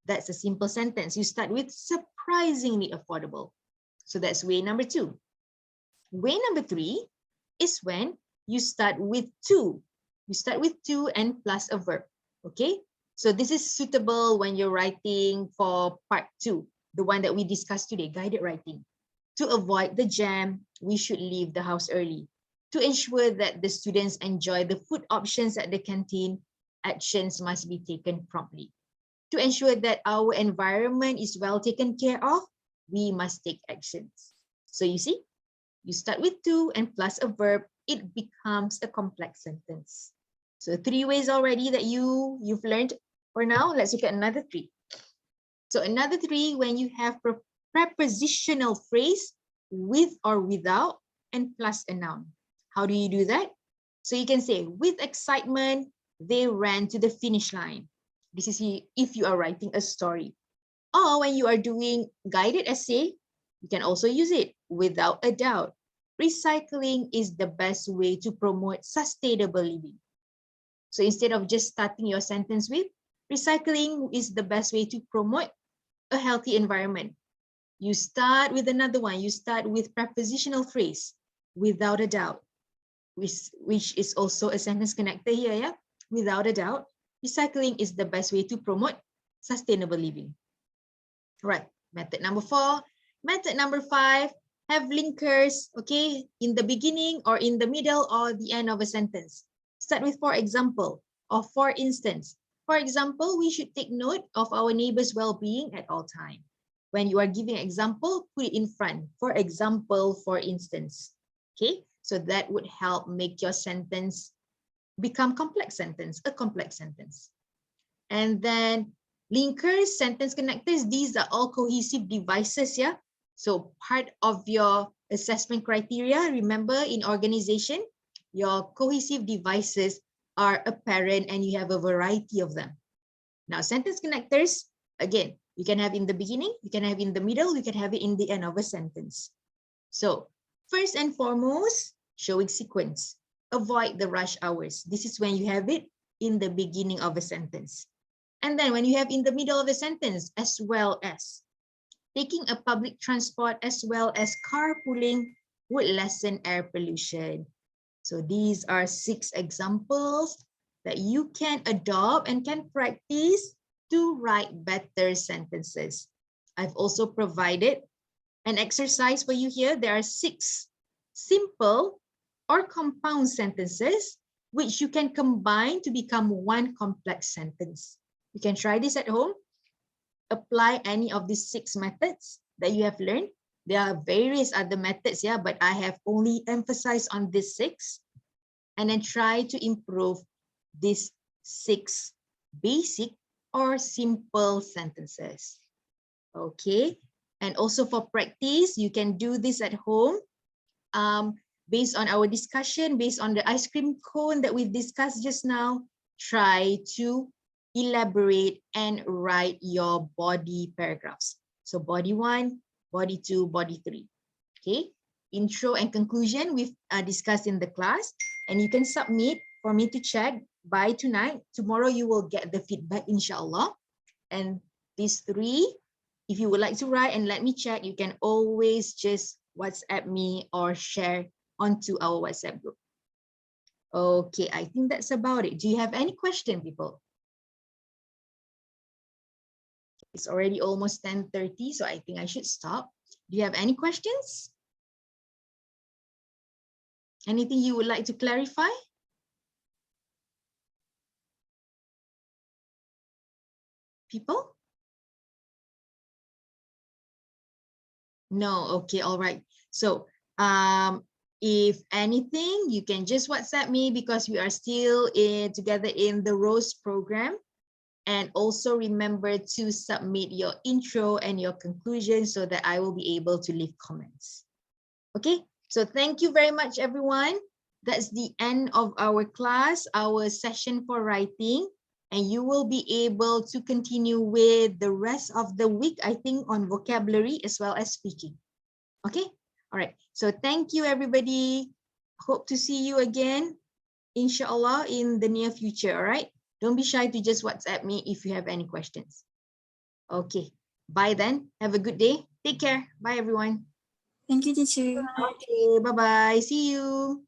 that's a simple sentence. You start with surprisingly affordable. So that's way number 2. Way number 3 is when you start with to. You start with to and plus a verb. Okay, so this is suitable when you're writing for part 2, the one that we discussed today, guided writing. To avoid the jam, we should leave the house early. To ensure that the students enjoy the food options at the canteen, actions must be taken promptly. To ensure that our environment is well taken care of, we must take actions. So you see, you start with to and plus a verb, it becomes a complex sentence. So 3 ways already that you've learned. For now, let's look at another 3. So another 3, when you have prepositional phrase with or without and plus a noun. How do you do that? So you can say, with excitement, they ran to the finish line. This is if you are writing a story. Or when you are doing guided essay, you can also use it, without a doubt. Recycling is the best way to promote sustainable living. So instead of just starting your sentence with, recycling is the best way to promote a healthy environment. You start with another one. You start with prepositional phrase, without a doubt, which is also a sentence connector here, yeah? Without a doubt, recycling is the best way to promote sustainable living. Right, method number 4. Method number 5, have linkers, okay, in the beginning or in the middle or the end of a sentence. Start with for example or for instance. For example, we should take note of our neighbor's well-being at all times. When you are giving an example, put it in front. For example, for instance. Okay, so that would help make your sentence become complex sentence, a complex sentence. And then linkers, sentence connectors, these are all cohesive devices, yeah? So part of your assessment criteria, remember in organization, your cohesive devices are apparent and you have a variety of them. Now, sentence connectors, again, you can have in the beginning, you can have in the middle, you can have it in the end of a sentence. So first and foremost, showing sequence. Avoid the rush hours. This is when you have it in the beginning of a sentence. And then when you have in the middle of the sentence, as well as. Taking a public transport as well as carpooling would lessen air pollution. So these are 6 examples that you can adopt and can practice to write better sentences. I've also provided an exercise for you here. There are 6 simple or compound sentences which you can combine to become one complex sentence. You can try this at home. Apply any of these 6 methods that you have learned. There are various other methods, yeah, but I have only emphasized on these 6. And then try to improve these 6 basic or simple sentences. Okay, and also for practice, you can do this at home. Based on our discussion, based on the ice cream cone that we've discussed just now, try to elaborate and write your body paragraphs. So body 1, body 2, body 3. Okay, intro and conclusion we've discussed in the class, and you can submit for me to check by tonight. Tomorrow you will get the feedback, inshallah. And these 3, if you would like to write and let me check, you can always just WhatsApp me or share onto our WhatsApp group. Okay, I think that's about it. Do you have any question, people? It's already almost 10:30, so I think I should stop. Do you have any questions? Anything you would like to clarify? People? No, okay, all right. So if anything, you can just WhatsApp me because we are still together in the ROSE program. And also remember to submit your intro and your conclusion so that I will be able to leave comments. Okay, so thank you very much, everyone. That's the end of our class, our session for writing. And you will be able to continue with the rest of the week, I think, on vocabulary as well as speaking. Okay, all right. So thank you, everybody. Hope to see you again, inshallah, in the near future, all right? Don't be shy to just WhatsApp me if you have any questions. Okay, bye then. Have a good day. Take care. Bye, everyone. Thank you, teacher. Okay, bye-bye. See you.